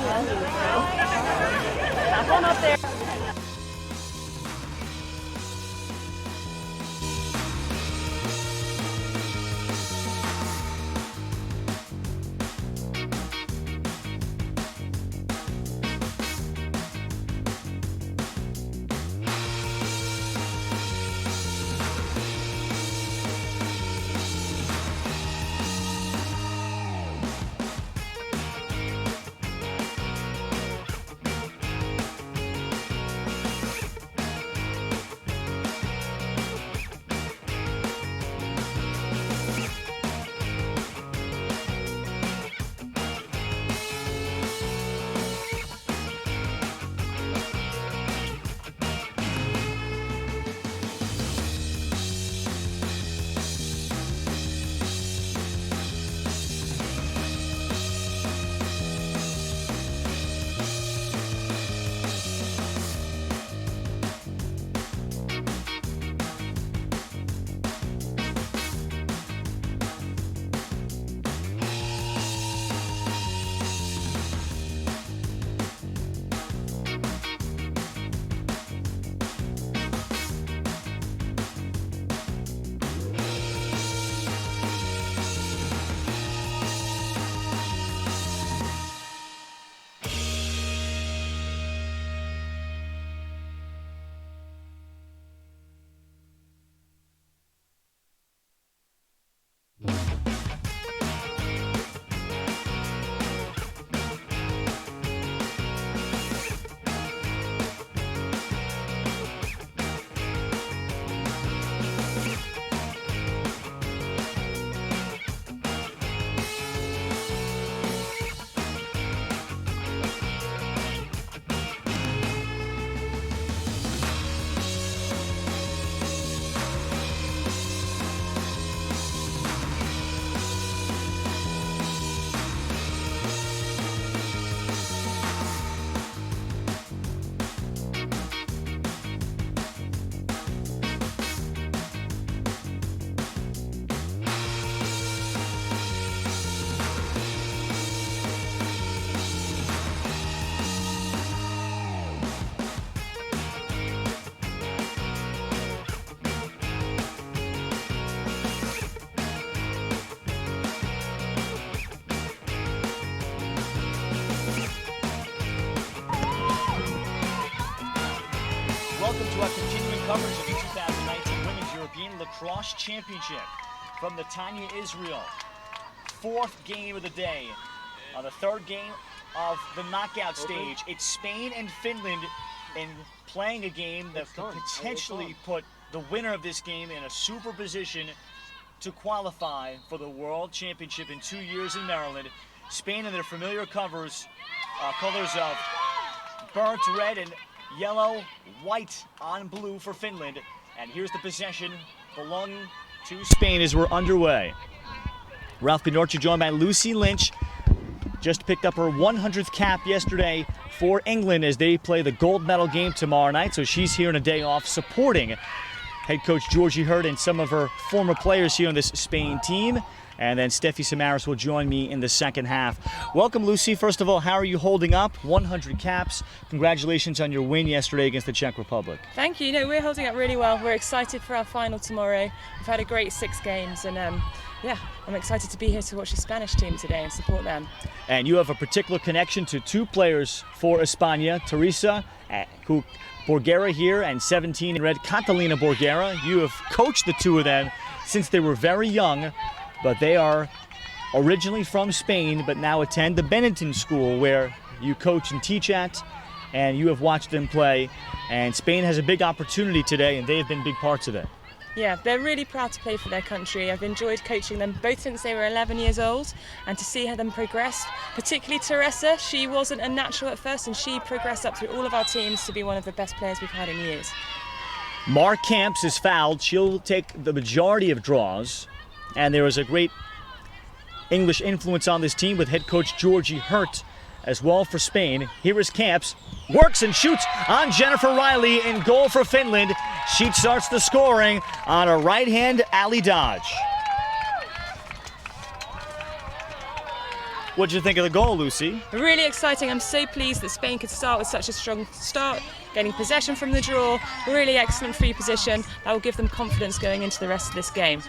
Have fun up there. Welcome to our continuing coverage of the 2019 Women's European Lacrosse Championship from the Tanya, Israel. Fourth game of the day. On the third game of the knockout stage, it's Spain and Finland in playing a game that could potentially put the winner of this game in a super position to qualify for the World Championship in 2 years in Maryland. Spain in their familiar colors of burnt red and yellow, white on blue for Finland. And here's the possession belonging to Spain as we're underway. Ralph Pinorci joined by Lucy Lynch. Just picked up her 100th cap yesterday for England as they play the gold medal game tomorrow night. So she's here on a day off supporting head coach Georgie Hurt and some of her former players here on this Spain team. And then Steffi Samaras will join me in the second half. Welcome, Lucy. First of all, how are you holding up? 100 caps. Congratulations on your win yesterday against the Czech Republic. Thank you. No, we're holding up really well. We're excited for our final tomorrow. We've had a great 6 games, and yeah, I'm excited to be here to watch the Spanish team today and support them. And you have a particular connection to 2 players for España, Teresa Borgera here, and 17 in red, Catalina Borgera. You have coached the 2 of them since they were very young. But they are originally from Spain, but now attend the Benetton School where you coach and teach at, and you have watched them play. And Spain has a big opportunity today, and they have been big parts of it. Yeah, they're really proud to play for their country. I've enjoyed coaching them both since they were 11 years old, and to see how them progress, particularly Teresa. She wasn't a natural at first, and she progressed up through all of our teams to be one of the best players we've had in years. Mar Camps is fouled. She'll take the majority of draws. And there is a great English influence on this team with head coach Georgie Hurt as well for Spain. Here is Camps, works and shoots on Jennifer Riley in goal for Finland. She starts the scoring on a right-hand alley dodge. What did you think of the goal, Lucy? Really exciting. I'm so pleased that Spain could start with such a strong start, getting possession from the draw, really excellent free position. That will give them confidence going into the rest of this game.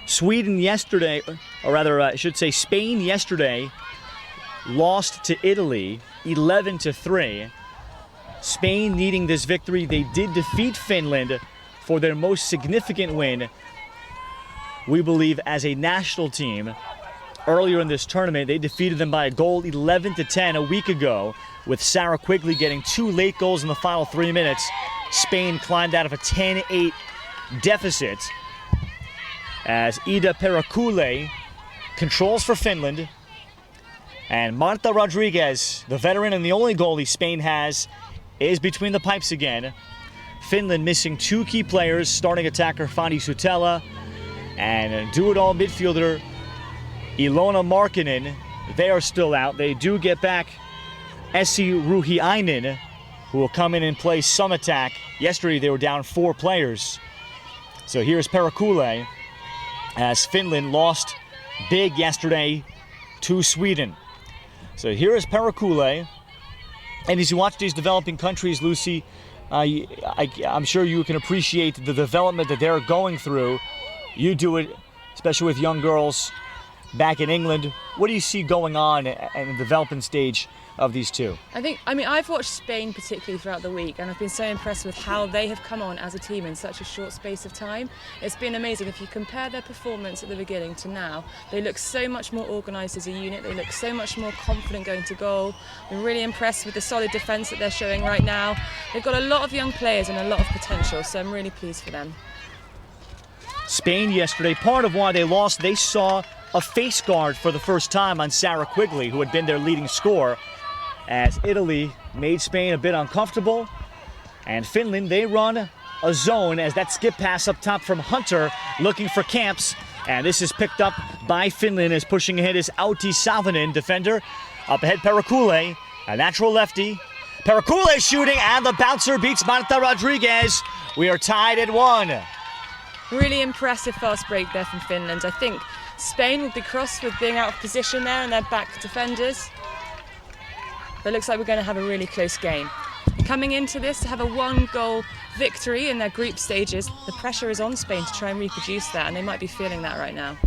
Sweden yesterday, or rather I should say Spain yesterday, lost to Italy 11-3. Spain needing this victory. They did defeat Finland for their most significant win, we believe, as a national team. Earlier in this tournament, they defeated them by a goal 11-10 a week ago, with Sarah Quigley getting 2 late goals in the final 3 minutes. Spain climbed out of a 10-8 deficit as Ida Peracule controls for Finland. And Marta Rodriguez, the veteran and the only goalie Spain has, is between the pipes again. Finland missing 2 key players, starting attacker Fanny Sutela and do-it-all midfielder Ilona Markkinen. They are still out. They do get back Essi Ruhiainen, who will come in and play some attack. Yesterday they were down 4 players. So here's Peracule as Finland lost big yesterday to Sweden. So here is Peracule. And as you watch these developing countries, Lucy, I'm sure you can appreciate the development that they're going through. You do it, especially with young girls back in England. What do you see going on in the development stage of these two? I've watched Spain particularly throughout the week, and I've been so impressed with how they have come on as a team in such a short space of time. It's been amazing. If you compare their performance at the beginning to now, they look so much more organised as a unit. They look so much more confident going to goal. I'm really impressed with the solid defence that they're showing right now. They've got a lot of young players and a lot of potential, so I'm really pleased for them. Spain yesterday, part of why they lost, they saw a face guard for the first time on Sarah Quigley, who had been their leading scorer, as Italy made Spain a bit uncomfortable. And Finland, they run a zone as that skip pass up top from Hunter looking for Camps. And this is picked up by Finland as pushing ahead is Auti Savonen, defender. Up ahead, Peracule, a natural lefty. Peracule shooting, and the bouncer beats Marta Rodriguez. We are tied at 1. Really impressive fast break there from Finland. I think Spain will be cross with being out of position there and their back defenders. But it looks like we're going to have a really close game. Coming into this to have a 1-goal victory in their group stages, the pressure is on Spain to try and reproduce that, and they might be feeling that right now.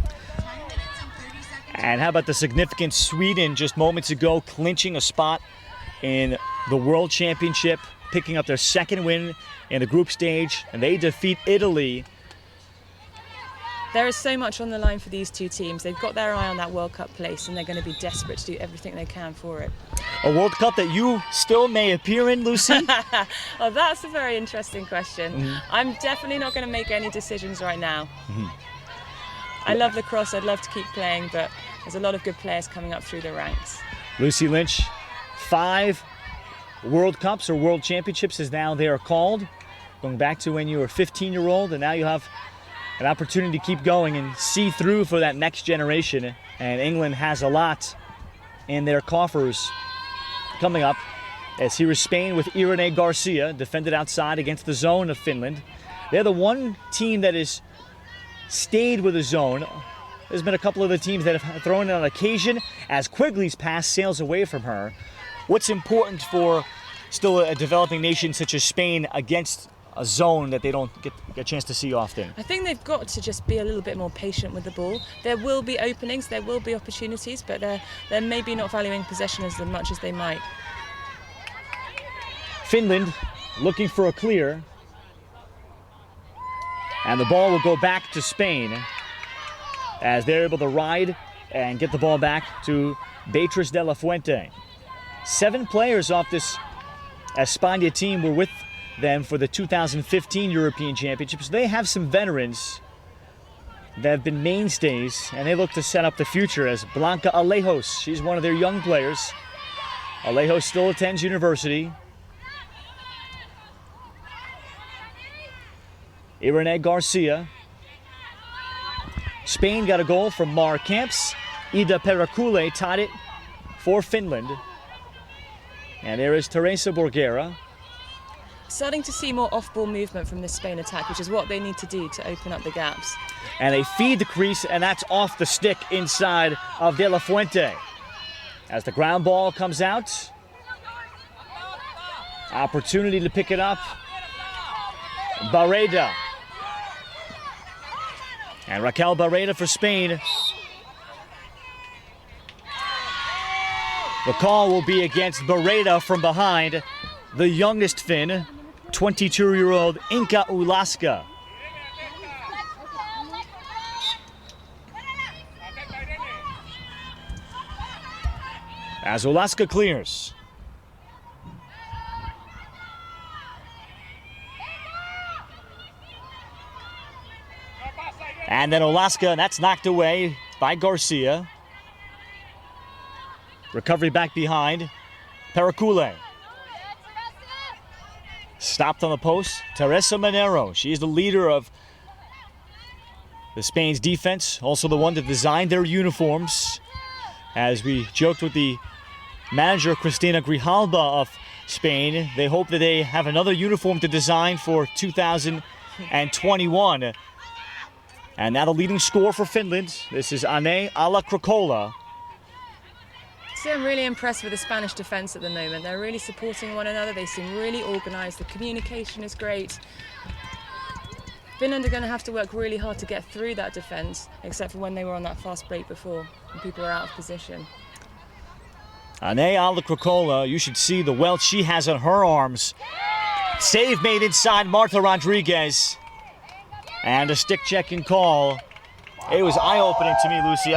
And how about the significant Sweden just moments ago clinching a spot in the World Championship, picking up their 2nd win in the group stage, and they defeat Italy. There is so much on the line for these two teams. They've got their eye on that World Cup place, and they're going to be desperate to do everything they can for it. A World Cup that you still may appear in, Lucy? Oh, that's a very interesting question. I'm definitely not going to make any decisions right now. I love lacrosse. I'd love to keep playing, but there's a lot of good players coming up through the ranks. Lucy Lynch, 5 World Cups or World Championships as now they are called. Going back to when you were a 15-year-old, and now you have an opportunity to keep going and see through for that next generation. And England has a lot in their coffers coming up, as here is Spain with Irene Garcia, defended outside against the zone of Finland. They're the one team that has stayed with the zone. There's been a couple of the teams that have thrown it on occasion as Quigley's pass sails away from her. What's important for still a developing nation such as Spain against a zone that they don't get a chance to see often? I think they've got to just be a little bit more patient with the ball. There will be openings, there will be opportunities, but they're maybe not valuing possession as much as they might. Finland looking for a clear. And the ball will go back to Spain as they're able to ride and get the ball back to Beatriz de la Fuente. 7 players off this España team were with them for the 2015 European Championships. They have some veterans that have been mainstays, and they look to set up the future as Blanca Alejos. She's one of their young players. Alejos still attends university. Irene Garcia. Spain got a goal from Mar Camps. Ida Peracule tied it for Finland. And there is Teresa Borgera. starting to see more off-ball movement from the Spain attack, which is what they need to do to open up the gaps. And they feed the crease, and that's off the stick inside of De La Fuente. As the ground ball comes out, opportunity to pick it up. Barreda. And Raquel Barreda for Spain. The call will be against Barreda from behind. The youngest Finn, 22-year-old Inka Ulaska. As Ulaska clears. And then Ulaska, and that's knocked away by Garcia. Recovery back behind. Pericule. Stopped on the post. Teresa Monero. She's the leader of the Spain's defense. Also the one that designed their uniforms. As we joked with the manager, Cristina Grijalba of Spain, they hope that they have another uniform to design for 2021. And now the leading scorer for Finland. This is Ane Ala-Krokola. So I'm really impressed with the Spanish defence at the moment. They're really supporting one another. They seem really organised. The communication is great. Finland are going to have to work really hard to get through that defence, except for when they were on that fast break before and people were out of position. Ane Ala-Krokola, you should see the welt she has on her arms. Save made inside Marta Rodriguez. And a stick checking call. It was eye-opening to me, Lucy.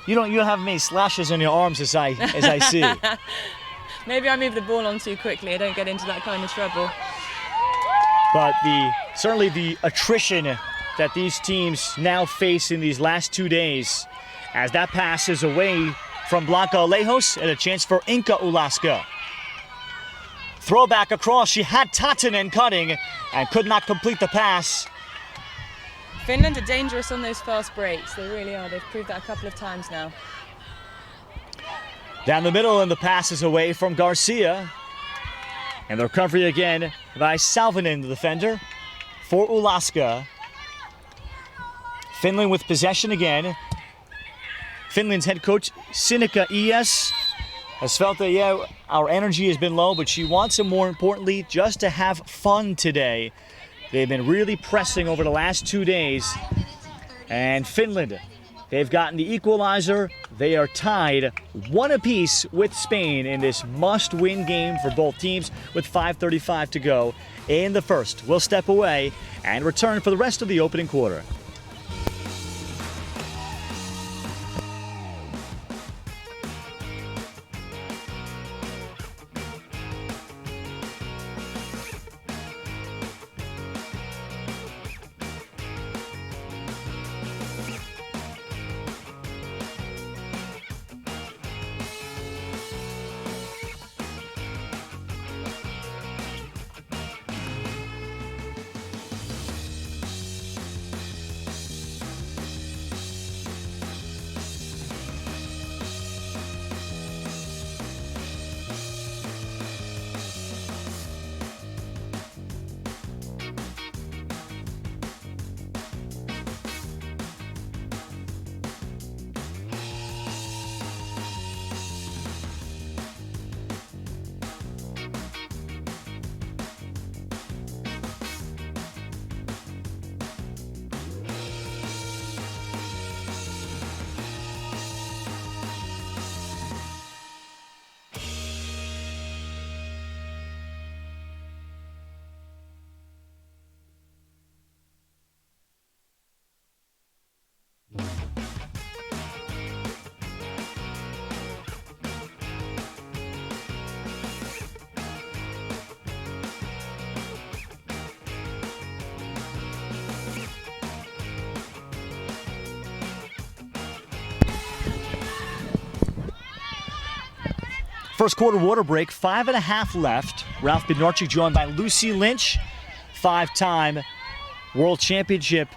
You don't have many slashes on your arms as I see. Maybe I move the ball on too quickly. I don't get into that kind of trouble. But certainly the attrition that these teams now face in these last 2 days, as that pass is away from Blanca Alejos and a chance for Inka Ulaska. Throwback across, she had Tatanen cutting and could not complete the pass. Finland are dangerous on those fast breaks. They really are. They've proved that a couple of times now. Down the middle, and the pass is away from Garcia. And the recovery again by Salvinen, the defender, for Ulaska. Finland with possession again. Finland's head coach, Sinikka Ies, has felt that, our energy has been low, but she wants it, more importantly, just to have fun today. They've been really pressing over the last 2 days. And Finland, they've gotten the equalizer. They are tied 1 apiece with Spain in this must-win game for both teams with 5:35 to go in the first. We'll step away and return for the rest of the opening quarter. First quarter water break, 5.5 left. Ralph Bednarczyk joined by Lucy Lynch, 5-time World Championship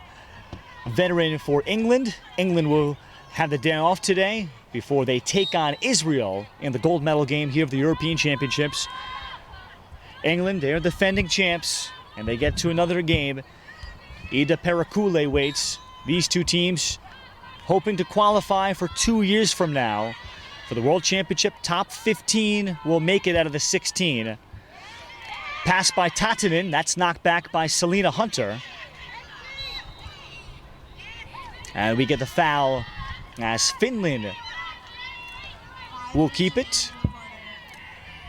veteran for England. England will have the day off today before they take on Israel in the gold medal game here of the European Championships. England, they're defending champs, and they get to another game. Ida Perakule waits. These two teams hoping to qualify for 2 years from now for the World Championship. Top 15 will make it out of the 16. Pass by Tatanen, that's knocked back by Selena Hunter. And we get the foul as Finland will keep it.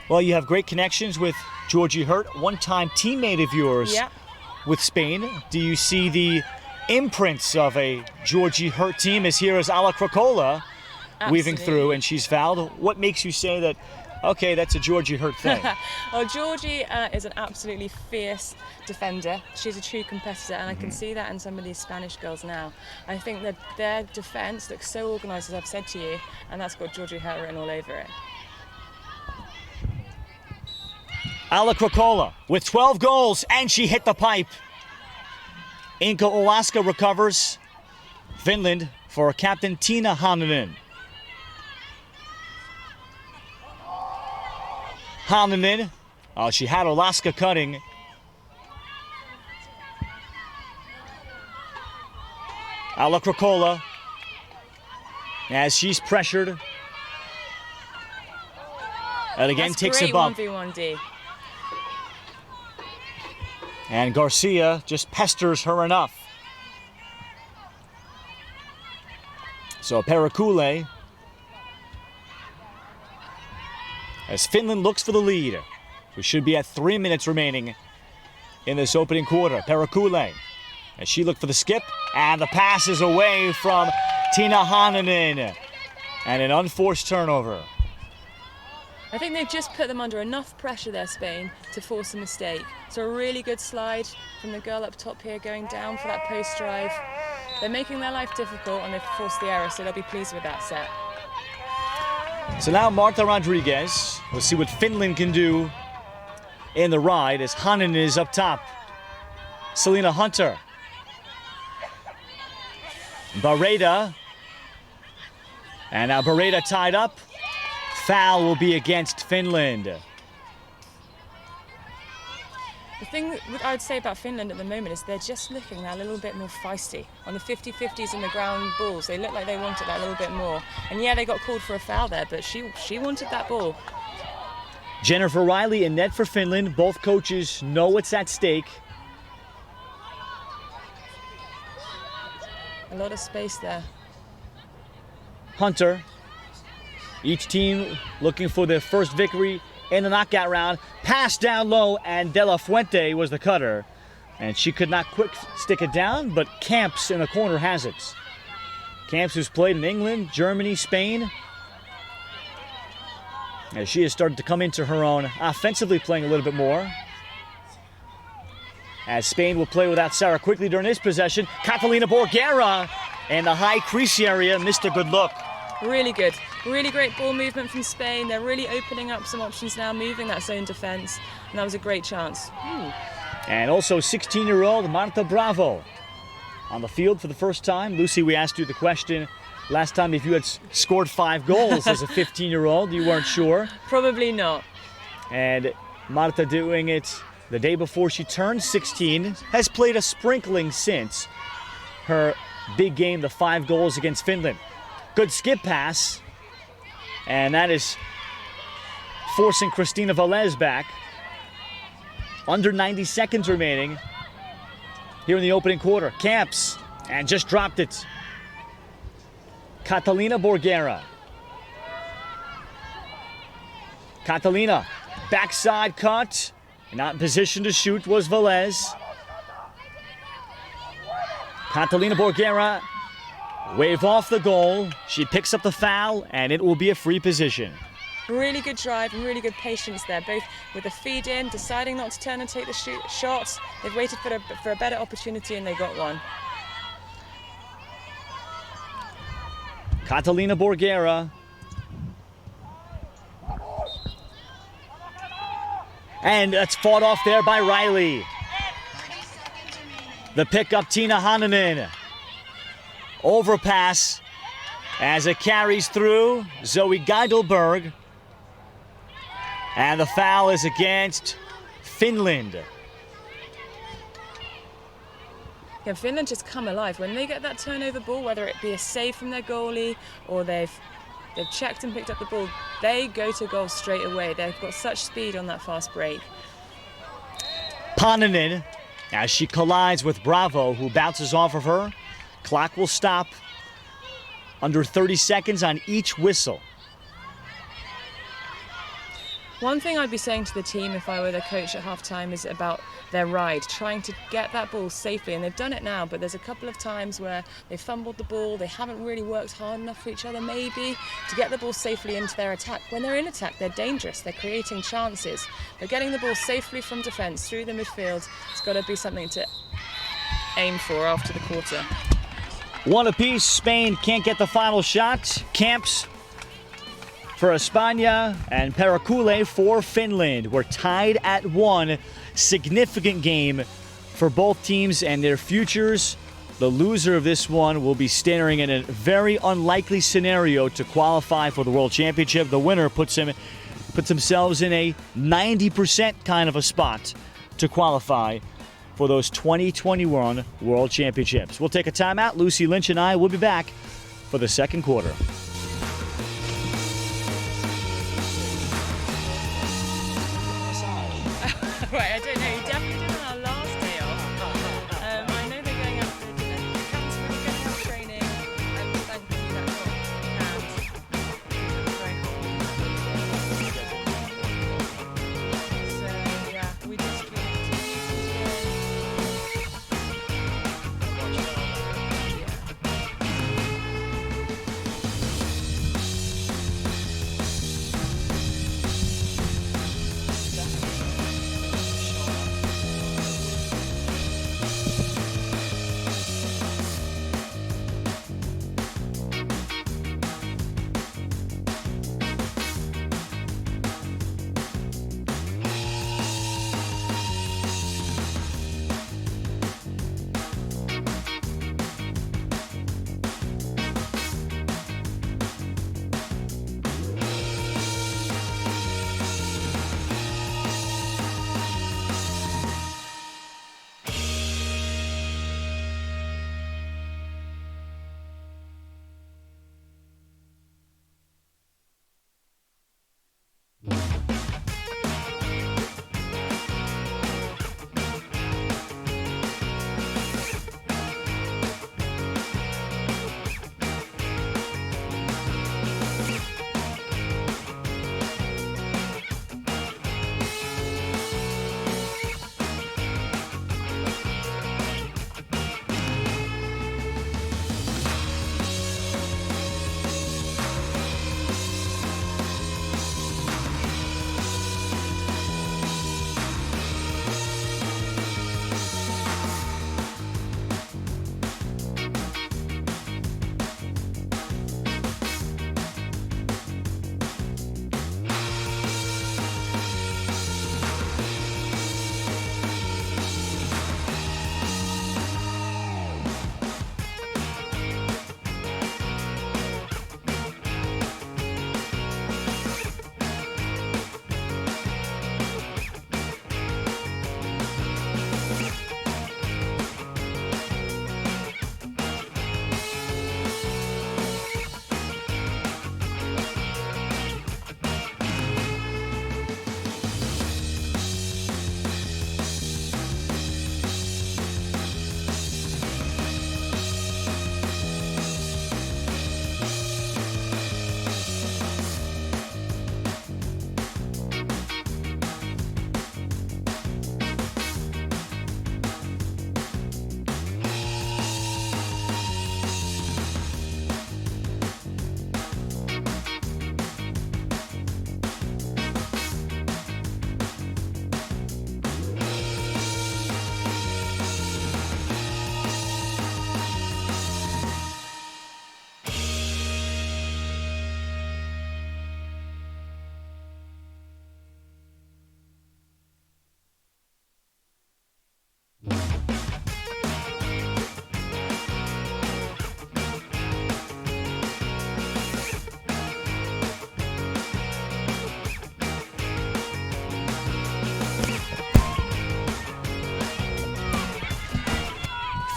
Well, you have great connections with Georgie Hurt, one-time teammate of yours with Spain. Do you see the imprints of a Georgie Hurt team? As here is Ala Krakola weaving through, and she's fouled. What makes you say that, okay, that's a Georgie Hurt thing? Well, Georgie is an absolutely fierce defender. She's a true competitor, and I can see that in some of these Spanish girls now. I think that their defence looks so organised, as I've said to you, and that's got Georgie Hurt written all over it. Ala Krakola with 12 goals, and she hit the pipe. Inka Oaska recovers. Finland for captain Tina Hananen. Hananen, she had Oaska cutting. Ala Krakola, as she's pressured. And again, takes a bump. 1v1D. And Garcia just pesters her enough. So Perakule, as Finland looks for the lead. We should be at 3 minutes remaining in this opening quarter. Perakule, as she looked for the skip, and the pass is away from Tina Hananen. And an unforced turnover. I think they've just put them under enough pressure there, Spain, to force a mistake. So a really good slide from the girl up top here, going down for that post drive. They're making their life difficult, and they've forced the error, so they'll be pleased with that set. So now Marta Rodriguez. We'll see what Finland can do in the ride as Hananen is up top. Selena Hunter. Barreda. And now Barreda tied up. Foul will be against Finland. The thing that I would say about Finland at the moment is they're just looking a little bit more feisty. On the 50-50s and the ground balls, they look like they wanted that a little bit more. And yeah, they got called for a foul there, but she wanted that ball. Jennifer Riley and net for Finland. Both coaches know what's at stake. A lot of space there. Hunter. Each team looking for their first victory in the knockout round. Pass down low, and De La Fuente was the cutter. And she could not quick stick it down, but Camps in the corner has it. Camps, who's played in England, Germany, Spain. As she has started to come into her own, offensively playing a little bit more. As Spain will play without Sarah quickly during this possession. Catalina Borgera in the high crease area missed a good look. Really good. Really great ball movement from Spain. They're really opening up some options now, moving that zone defence. And that was a great chance. And also 16-year-old Marta Bravo on the field for the first time. Lucy, we asked you the question last time if you had scored 5 goals as a 15-year-old. You weren't sure. Probably not. And Marta doing it the day before she turned 16. Has played a sprinkling since her big game, the 5 goals against Finland. Good skip pass, and that is forcing Cristina Velez back. Under 90 seconds remaining here in the opening quarter. Camps, and just dropped it. Catalina Borgera. Catalina, backside cut. Not in position to shoot was Velez. Catalina Borgera. Wave off the goal. She picks up the foul, and it will be a free position. Really good drive and really good patience there, both with the feed in, deciding not to turn and take the shots. They've waited for a better opportunity, and they got one. Catalina Borgera. And that's fought off there by Riley. The pickup, Tina Hananen. Overpass as it carries through Zoe Geidelberg. And the foul is against Finland. Yeah, Finland just come alive. When they get that turnover ball, whether it be a save from their goalie or they've checked and picked up the ball, they go to goal straight away. They've got such speed on that fast break. Paninen, as she collides with Bravo, who bounces off of her. Clock will stop under 30 seconds on each whistle. One thing I'd be saying to the team if I were the coach at halftime is about their ride, trying to get that ball safely. And they've done it now, but there's a couple of times where they fumbled the ball. They haven't really worked hard enough for each other, maybe, to get the ball safely into their attack. When they're in attack, they're dangerous. They're creating chances. But getting the ball safely from defence through the midfield has got to be something to aim for after the quarter. One apiece. Spain can't get the final shot. Camps for España and Peracule for Finland. We're tied at 1. Significant game for both teams and their futures. The loser of this one will be staring in a very unlikely scenario to qualify for the World Championship. The winner puts themselves in a 90% kind of a spot to qualify for those 2021 World Championships. We'll take a timeout. Lucy Lynch and I will be back for the second quarter. Right, I don't know. You definitely did on our last day off. I know they're going out for dinner. The captain's really going out training, and thankfully that got so yeah, we just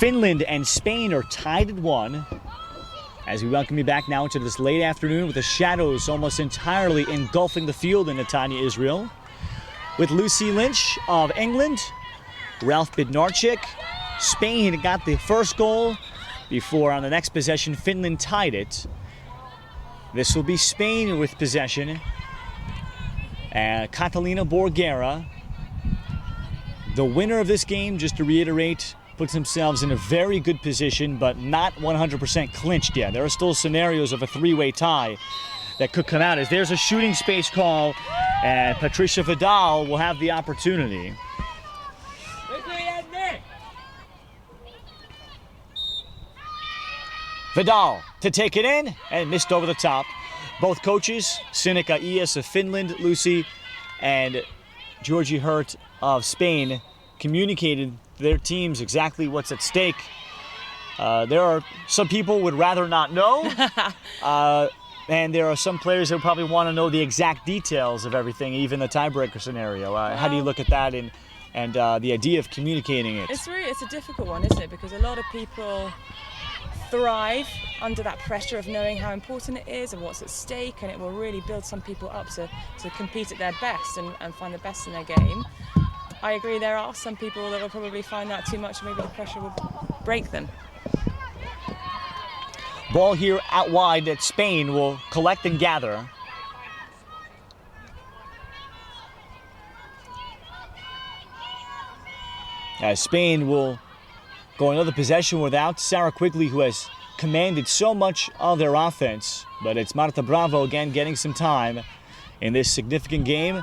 Finland and Spain are tied at 1. As we welcome you back now into this late afternoon with the shadows almost entirely engulfing the field in Netanya, Israel. With Lucy Lynch of England, Ralph Bednarczyk. Spain got the first goal before on the next possession Finland tied it. This will be Spain with possession. And Catalina Borgera, the winner of this game, just to reiterate, puts themselves in a very good position, but not 100% clinched yet. There are still scenarios of a three-way tie that could come out as there's a shooting space call, and Patricia Vidal will have the opportunity. Vidal to take it in and missed over the top. Both coaches, Sinika Ias of Finland, Lucy, and Georgie Hurt of Spain, communicated their teams exactly what's at stake. There are some people would rather not know, and there are some players that probably want to know the exact details of everything, even the tiebreaker scenario. How do you look at that and the idea of communicating it? It's a difficult one, isn't it? Because a lot of people thrive under that pressure of knowing how important it is and what's at stake, and it will really build some people up to compete at their best and find the best in their game. I agree, there are some people that will probably find that too much, and maybe the pressure will break them. Ball here out wide that Spain will collect and gather. As Spain will go another possession without Sarah Quigley, who has commanded so much of their offense. But it's Marta Bravo again getting some time in this significant game.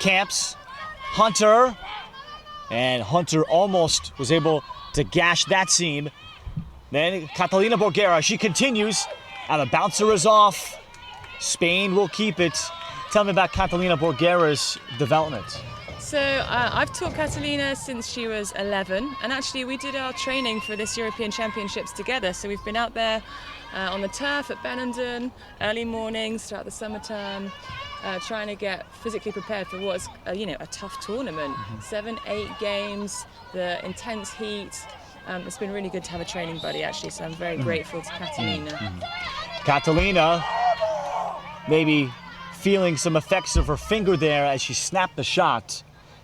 Camps, Hunter, and Hunter almost was able to gash that seam. Then Catalina Borgera, she continues, and the bouncer is off. Spain will keep it. Tell me about Catalina Borgera's development. So I've taught Catalina since she was 11, and actually we did our training for this European Championships together. So we've been out there on the turf at Benenden, early mornings throughout the summer term, trying to get physically prepared for what's a tough tournament. 7, 8 games, the intense heat. It's been really good to have a training buddy, actually, so I'm very grateful to Catalina. Catalina maybe feeling some effects of her finger there as she snapped the shot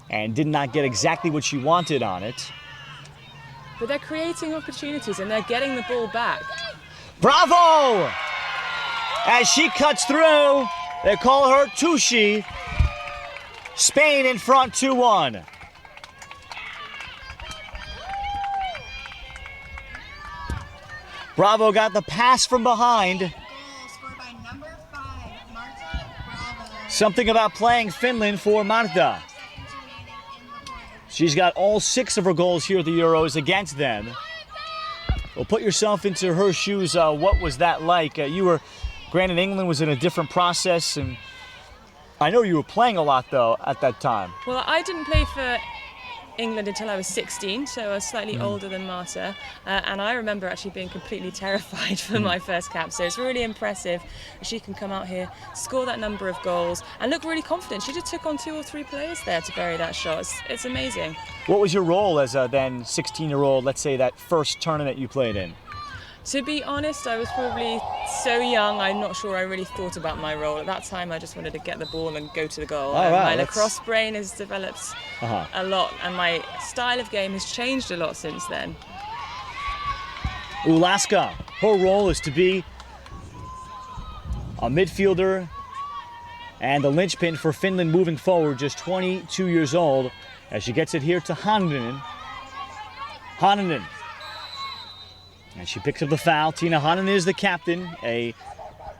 and did not get exactly what she wanted on it. But they're creating opportunities and they're getting the ball back. Bravo! As she cuts through, they call her Tushi. Spain in front 2-1. Bravo got the pass from behind. Goal scored by number 5, Marta Bravo. Something about playing Finland for Marta. Seconds remaining in the quarter. She's got all 6 of her goals here at the Euros against them. Well, put yourself into her shoes. What was that like? You were, granted, England was in a different process, and I know you were playing a lot, though, at that time. Well, I didn't play for England until I was 16, so I was slightly older than Marta, and I remember actually being completely terrified for my first cap, so it's really impressive that she can come out here, score that number of goals, and look really confident. She just took on 2 or 3 players there to bury that shot. It's amazing. What was your role as a then 16-year-old, let's say that first tournament you played in? To be honest, I was probably so young, I'm not sure I really thought about my role. At that time, I just wanted to get the ball and go to the goal. My lacrosse brain has developed a lot, and my style of game has changed a lot since then. Ulaska, her role is to be a midfielder and the linchpin for Finland moving forward, just 22 years old, as she gets it here to Hanninen. And she picks up the foul. Tina Hanninen is the captain,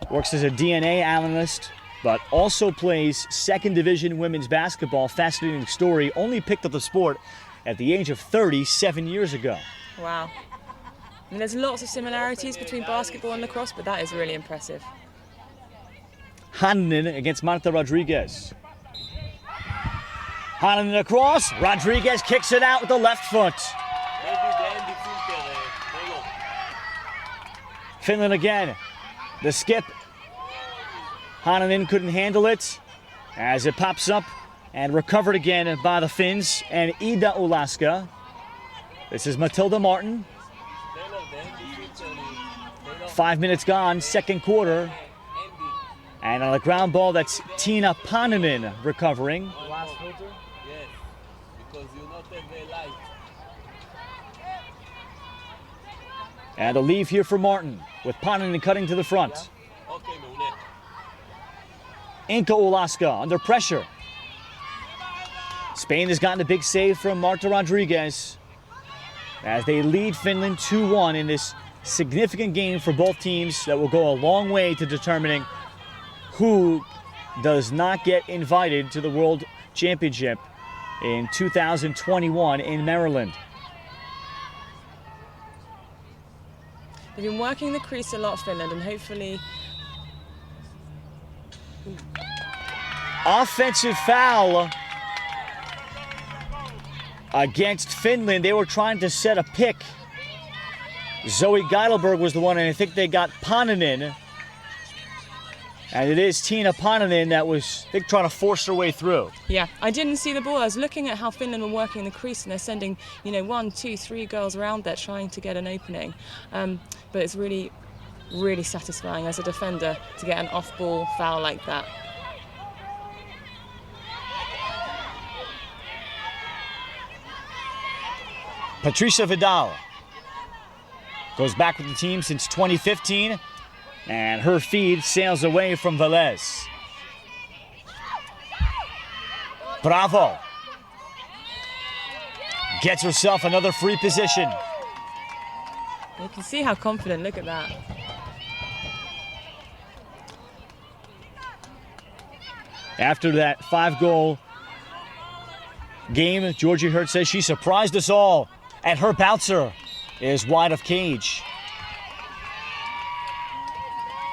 works as a DNA analyst, but also plays second division women's basketball. Fascinating story. Only picked up the sport at the age of 37 years ago. Wow. And there's lots of similarities between basketball and lacrosse, but that is really impressive. Hanninen against Marta Rodriguez. Hanninen across. Rodriguez kicks it out with the left foot. Finland again. The skip. Hanninen couldn't handle it as it pops up and recovered again by the Finns and Ida Ulaska. This is Matilda Martin. 5 minutes gone, second quarter. And on a ground ball, that's Tina Pannanen recovering. And a leave here for Martin, with Pannanen cutting to the front. Inka Olaska under pressure. Spain has gotten a big save from Marta Rodriguez as they lead Finland 2-1 in this significant game for both teams that will go a long way to determining who does not get invited to the World Championship in 2021 in Maryland. They've been working the crease a lot, Finland, and hopefully... Offensive foul against Finland. They were trying to set a pick. Zoe Geidelberg was the one, and I think they got Pannanen. And it is Tina Pannanen that was, I think, trying to force her way through. Yeah, I didn't see the ball. I was looking at how Finland were working the crease, and they're sending, 1, 2, 3 girls around there trying to get an opening. But it's really, really satisfying as a defender to get an off-ball foul like that. Patricia Vidal goes back with the team since 2015, and her feed sails away from Velez. Bravo gets herself another free position. You can see how confident, look at that. After that 5-goal game, Georgie Hurt says she surprised us all, and her bouncer is wide of cage.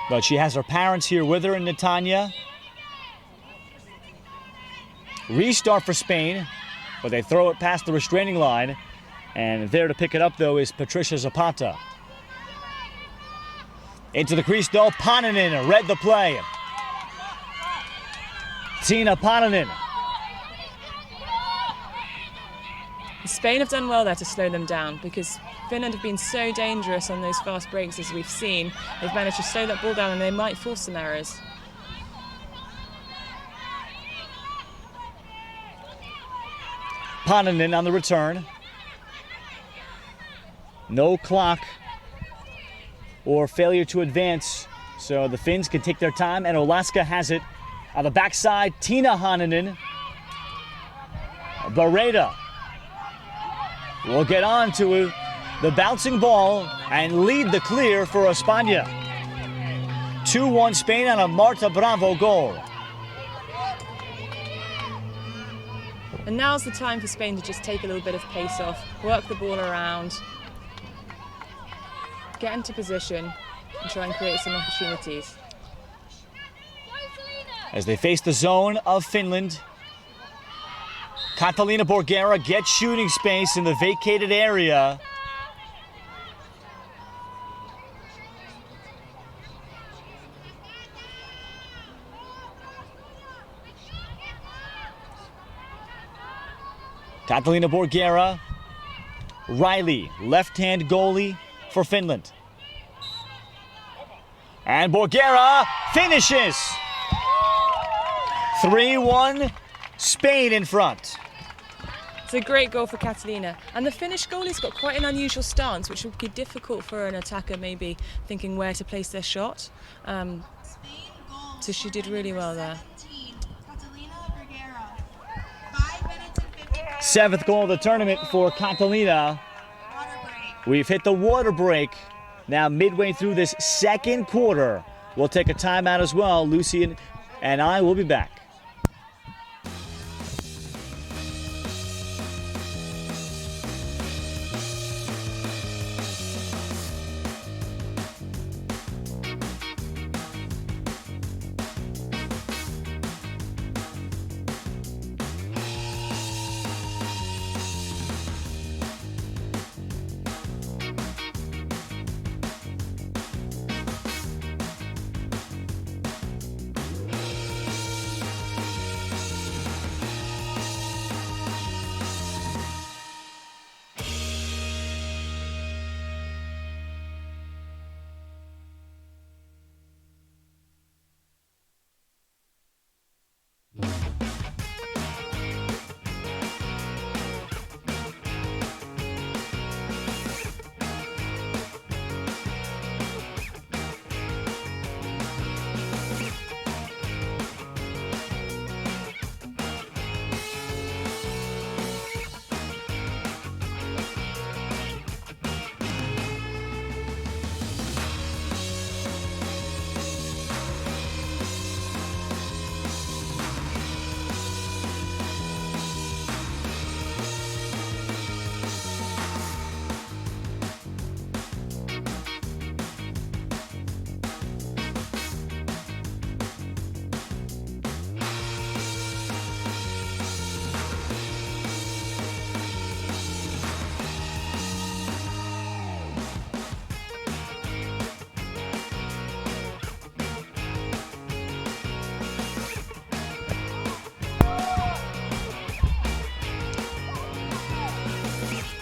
But she has her parents here with her in Netanya. Restart for Spain, but they throw it past the restraining line. And there to pick it up, though, is Patricia Zapata. Into the crease, though. Pannanen read the play. Tina Pannanen. Spain have done well there to slow them down because Finland have been so dangerous on those fast breaks as we've seen. They've managed to slow that ball down and they might force some errors. Pannanen on the return. No clock or failure to advance, so the Finns can take their time, and Olaska has it. On the backside, Tina Hannanen. Barreda will get on to the bouncing ball and lead the clear for España. 2-1 Spain on a Marta Bravo goal. And now's the time for Spain to just take a little bit of pace off, work the ball around, get into position and try and create some opportunities. As they face the zone of Finland, Catalina Borgera gets shooting space in the vacated area. Catalina Borgera, Riley, left-hand goalie for Finland. And Borgera finishes. 3-1, Spain in front. It's a great goal for Catalina. And the Finnish goalie's got quite an unusual stance, which would be difficult for an attacker maybe thinking where to place their shot. So she did really well there. Seventh goal of the tournament for Catalina. We've hit the water break. Now midway through this second quarter. We'll take a timeout as well. Lucy and I will be back.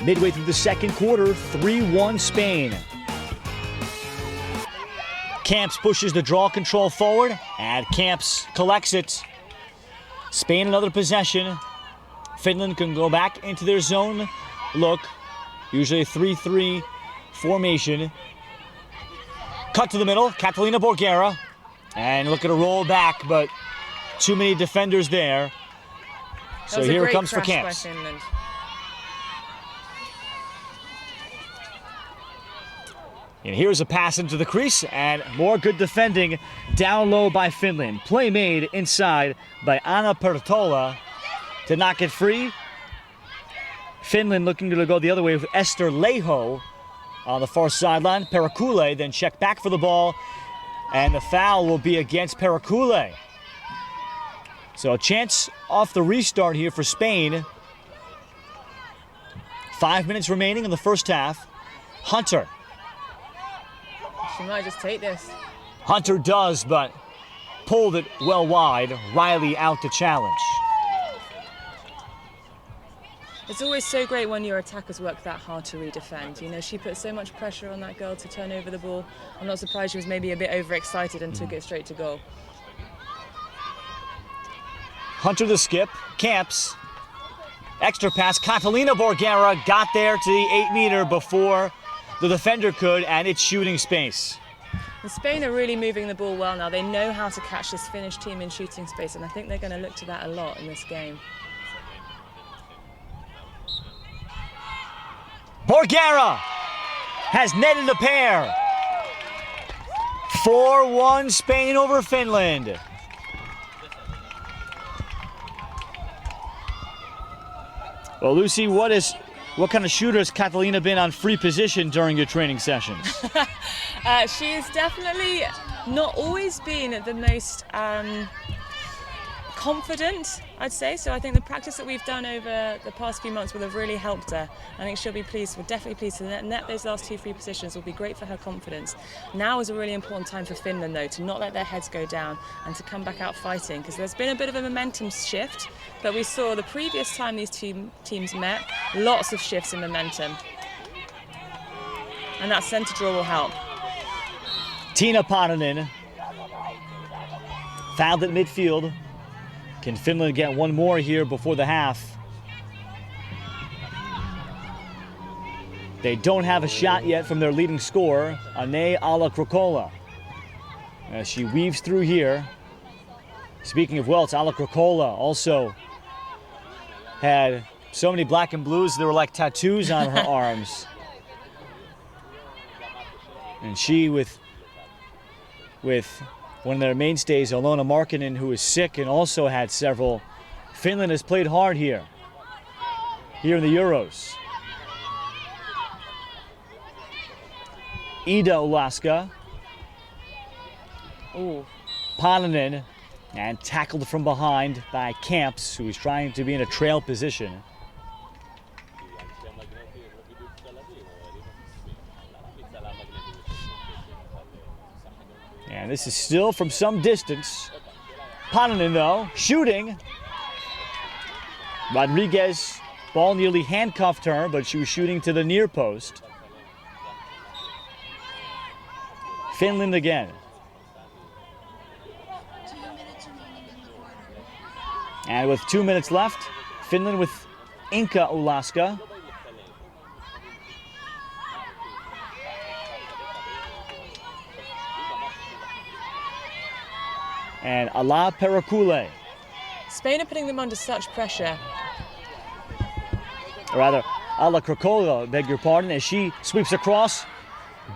Midway through the second quarter, 3-1 Spain. Camps pushes the draw control forward, and Camps collects it. Spain another possession. Finland can go back into their zone look, usually a 3-3 formation. Cut to the middle, Catalina Borgera, and look at a roll back, but too many defenders there. So here it comes for Camps. And here's a pass into the crease, and more good defending down low by Finland. Play made inside by Anna Pertola to knock it free. Finland looking to go the other way with Esther Leho on the far sideline. Perakule then checked back for the ball, and the foul will be against Perakule. So a chance off the restart here for Spain. 5 minutes remaining in the first half. Hunter. She might just take this. Hunter does, but pulled it well wide. Riley out to challenge. It's always so great when your attackers work that hard to redefend. You know, she put so much pressure on that girl to turn over the ball. I'm not surprised she was maybe a bit overexcited and took it straight to goal. Hunter the skip, Camps. Extra pass, Catalina Borgera got there to the 8-meter before the defender could, and it's shooting space. And Spain are really moving the ball well now. They know how to catch this Finnish team in shooting space, and I think they're going to look to that a lot in this game. Borgera has netted a pair. 4-1 Spain over Finland. Well, Lucy, what kind of shooter has Catalina been on free position during your training sessions? She has definitely not always been the most confident, I'd say. So I think the practice that we've done over the past few months will have really helped her. I think she'll be pleased, we're definitely pleased to net those last 2 free positions will be great for her confidence. Now is a really important time for Finland, though, to not let their heads go down and to come back out fighting, because there's been a bit of a momentum shift, but we saw the previous time these two teams met, lots of shifts in momentum. And that centre draw will help. Tiina Paananen fouled at midfield. Can Finland get one more here before the half? They don't have a shot yet from their leading scorer, Anne Ala-Krokola. As she weaves through here. Speaking of Welts, Ala-Krokola also had so many black and blues, they were like tattoos on her arms. And she with one of their mainstays, Alona Markkanen, who is sick and also had several. Finland has played hard here in the Euros. Ida Ulaska. Ooh. Paananen, and tackled from behind by Camps, who is trying to be in a trail position. And this is still from some distance. Paananen, though, shooting. Rodriguez, ball nearly handcuffed her, but she was shooting to the near post. Finland again. 2 minutes remaining in the quarter. And with 2 minutes left, Finland with Inka Ulaska. And Ala Perakule. Spain are putting them under such pressure. Or rather, Ala-Krokola, beg your pardon, as she sweeps across.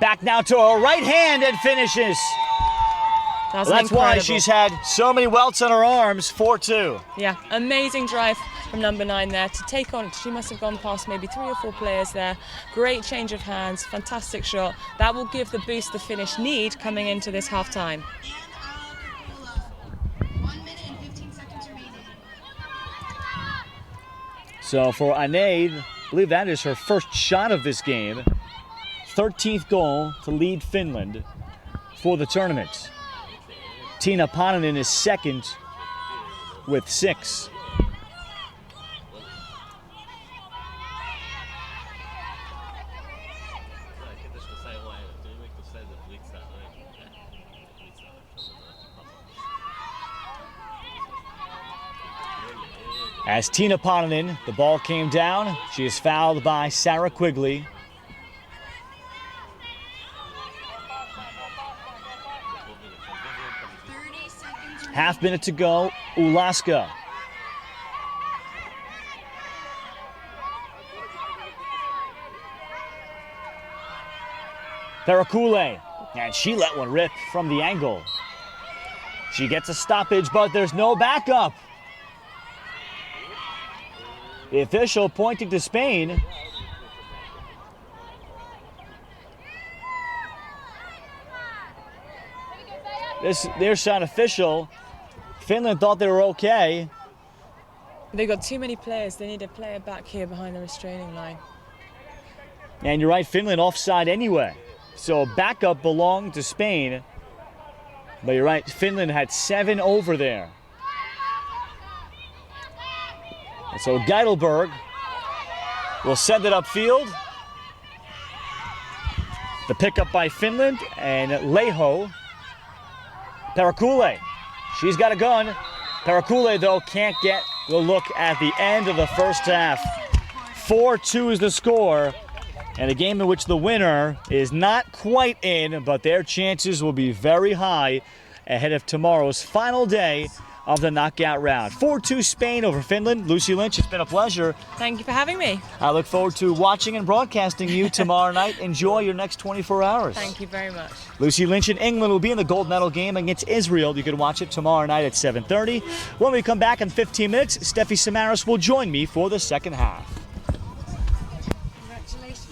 Back now to her right hand and finishes. That's why she's had so many welts on her arms, 4-2. Yeah, amazing drive from number 9 there to take on. She must have gone past maybe 3 or 4 players there. Great change of hands, fantastic shot. That will give the boost the Finnish need coming into this half-time. And 1 minute and 15 seconds remaining. So for Anne, I believe that is her first shot of this game. 13th goal to lead Finland for the tournament. Tiina Paananen is second with 6. As Tina Ponanen, the ball came down. She is fouled by Sarah Quigley. Half minute to go. Ulaska. Perakule, and she let one rip from the angle. She gets a stoppage, but there's no backup. The official pointing to Spain. There's an official. Finland thought they were okay. They've got too many players. They need a player back here behind the restraining line. And you're right, Finland offside anyway. So backup belonged to Spain. But you're right, Finland had 7 over there. And so Geidelberg will send it upfield. The pickup by Finland, and Leho. Perakule, she's got a gun. Perakule, though, can't get the look at the end of the first half. 4-2 is the score, and a game in which the winner is not quite in, but their chances will be very high ahead of tomorrow's final day of the knockout round. 4-2 Spain over Finland. Lucy Lynch, it's been a pleasure. Thank you for having me. I look forward to watching and broadcasting you tomorrow night. Enjoy your next 24 hours. Thank you very much. Lucy Lynch in England will be in the gold medal game against Israel. You can watch it tomorrow night at 7:30. When we come back in 15 minutes, Steffi Samaras will join me for the second half. Congratulations.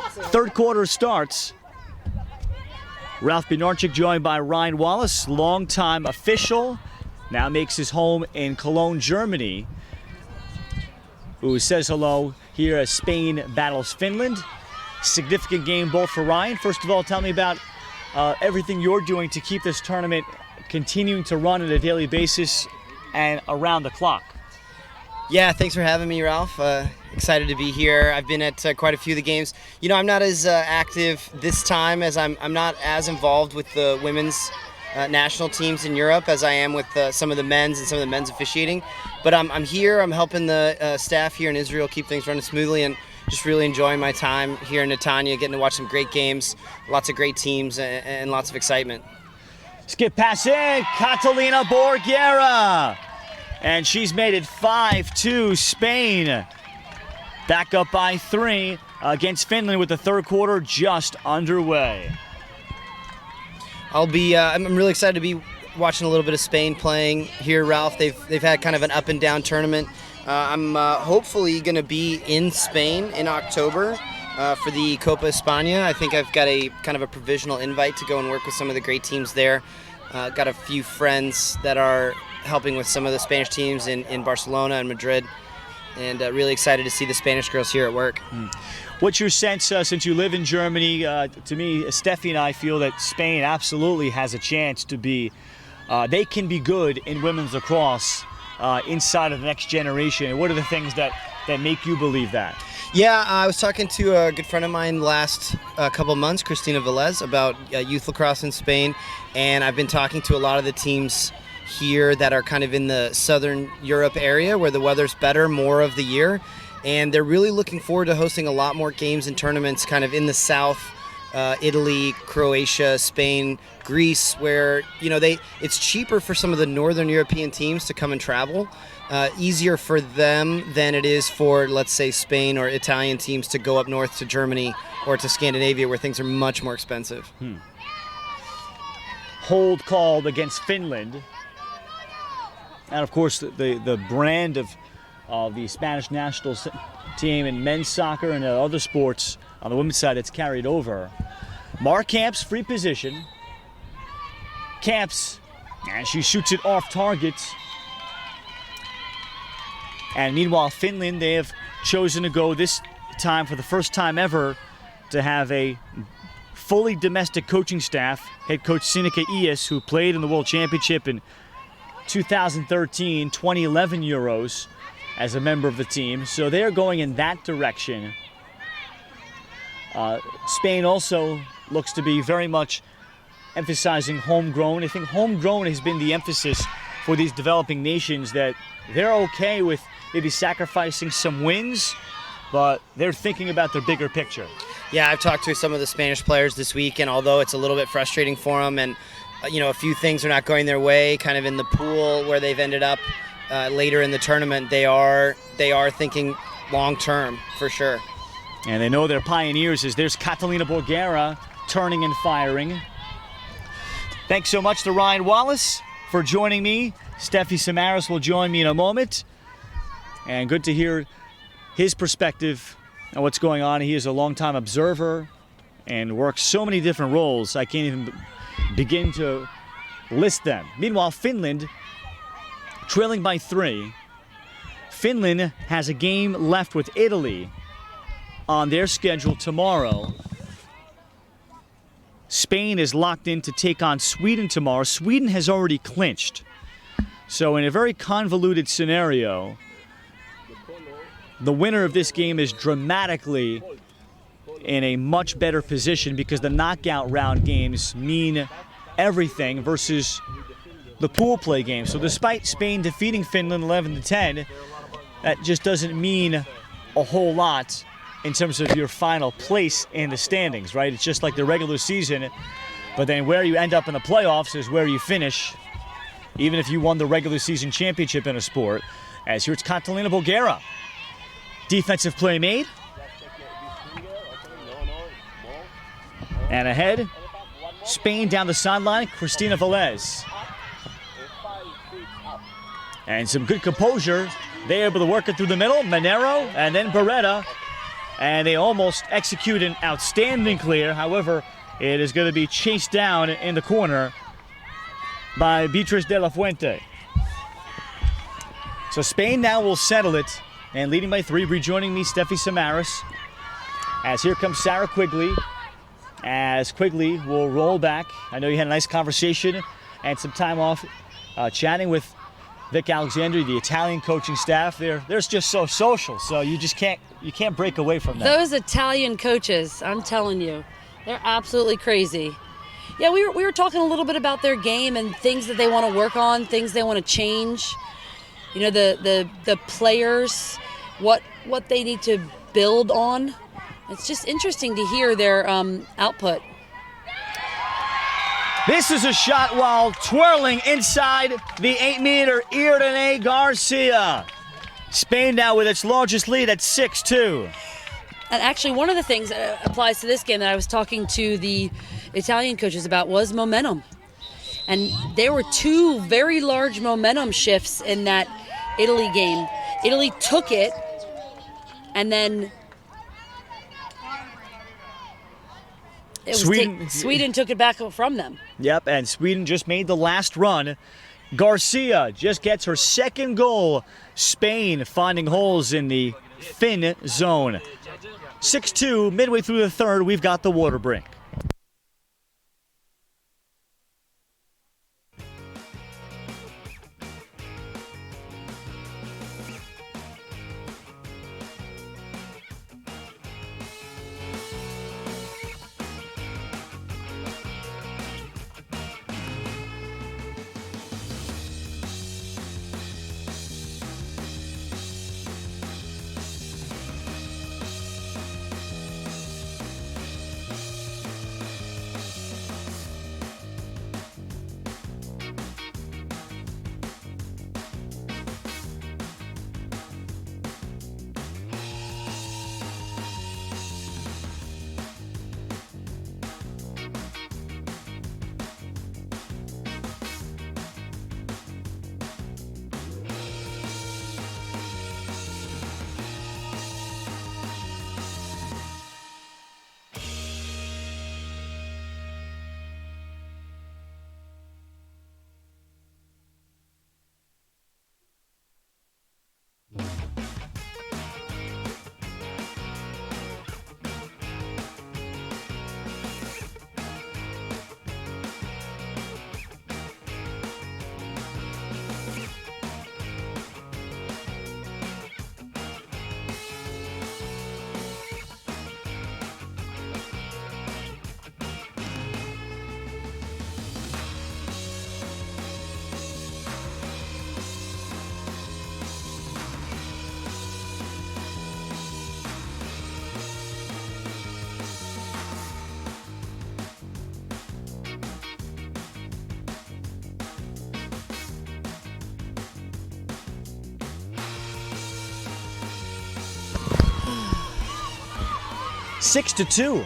Third quarter starts. Ralph Bednarczyk joined by Ryan Wallace, longtime official, now makes his home in Cologne, Germany, who says hello here as Spain battles Finland. Significant game both for Ryan. First of all, tell me about everything you're doing to keep this tournament continuing to run on a daily basis and around the clock. Yeah, thanks for having me, Ralph. Excited to be here. I've been at quite a few of the games. You know, I'm not as active this time as I'm not as involved with the women's national teams in Europe as I am with some of the men's and some of the men's officiating. But I'm here. I'm helping the staff here in Israel keep things running smoothly, and just really enjoying my time here in Netanya, getting to watch some great games, lots of great teams, and lots of excitement. Skip pass in, Catalina Borguera. And she's made it 5-2 Spain. Back up by 3 against Finland with the third quarter just underway. I'm really excited to be watching a little bit of Spain playing here, Ralph. They've had kind of an up and down tournament. I'm hopefully going to be in Spain in October for the Copa España. I think I've got a kind of a provisional invite to go and work with some of the great teams there. Got a few friends that are helping with some of the Spanish teams in Barcelona and Madrid, and really excited to see the Spanish girls here at work. What's your sense, since you live in Germany? To me, Steffi and I feel that Spain absolutely has a chance to be, they can be good in women's lacrosse inside of the next generation. What are the things that make you believe that? Yeah, I was talking to a good friend of mine last couple of months, Cristina Velez, about youth lacrosse in Spain, and I've been talking to a lot of the teams here that are kind of in the Southern Europe area where the weather's better more of the year, and they're really looking forward to hosting a lot more games and tournaments kind of in the south, Italy, Croatia, Spain, Greece, where it's cheaper for some of the Northern European teams to come and travel, easier for them than it is for, let's say, Spain or Italian teams to go up north to Germany or to Scandinavia where things are much more expensive. Hold called against Finland. And of course, the brand of the Spanish national team in men's soccer and other sports on the women's side that's carried over. Mark Camps, free position. Camps, and she shoots it off target. And meanwhile, Finland, they have chosen to go this time for the first time ever to have a fully domestic coaching staff. Head coach Sinikka Ias, who played in the World Championship in 2013, 2011 Euros as a member of the team. So they're going in that direction. Spain also looks to be very much emphasizing homegrown. I think homegrown has been the emphasis for these developing nations, that they're okay with maybe sacrificing some wins, but they're thinking about their bigger picture. Yeah, I've talked to some of the Spanish players this week, and although it's a little bit frustrating for them, and a few things are not going their way, kind of in the pool where they've ended up later in the tournament, they are thinking long term for sure. And they know they're pioneers, as there's Catalina Borguera turning and firing. Thanks so much to Ryan Wallace for joining me. Steffi Samaras will join me in a moment. And good to hear his perspective on what's going on. He is a longtime observer and works so many different roles, I can't even begin to list them. Meanwhile, Finland trailing by 3. Finland has a game left with Italy on their schedule tomorrow. Spain is locked in to take on Sweden tomorrow. Sweden has already clinched. So in a very convoluted scenario, the winner of this game is dramatically in a much better position, because the knockout round games mean everything versus the pool play game. So despite Spain defeating Finland 11-10, that just doesn't mean a whole lot in terms of your final place in the standings, right? It's just like the regular season, but then where you end up in the playoffs is where you finish, even if you won the regular season championship in a sport. As here it's Catalina Borguera. Defensive play made. And ahead, Spain down the sideline, Cristina Velez. And some good composure. They're able to work it through the middle. Manero and then Beretta. And they almost execute an outstanding clear. However, it is going to be chased down in the corner by Beatriz de la Fuente. So Spain now will settle it, and leading by 3, rejoining me, Steffi Samaras. As here comes Sarah Quigley, as Quigley will roll back. I know you had a nice conversation and some time off chatting with Vic Alexandri, the Italian coaching staff. They're just so social, so you can't break away from that. Those Italian coaches, I'm telling you, they're absolutely crazy. Yeah, we were talking a little bit about their game and things that they want to work on, things they want to change. You know, the players, what they need to build on. It's just interesting to hear their output. This is a shot while twirling inside the 8-meter Irene Garcia. Spain now with its largest lead at 6-2. And actually, one of the things that applies to this game that I was talking to the Italian coaches about was momentum. And there were 2 very large momentum shifts in that Italy game. Italy took it, and then Sweden took it back from them. Yep, and Sweden just made the last run. Garcia just gets her second goal. Spain finding holes in the Finn zone. 6-2, midway through the third, we've got the water break. Six to 2.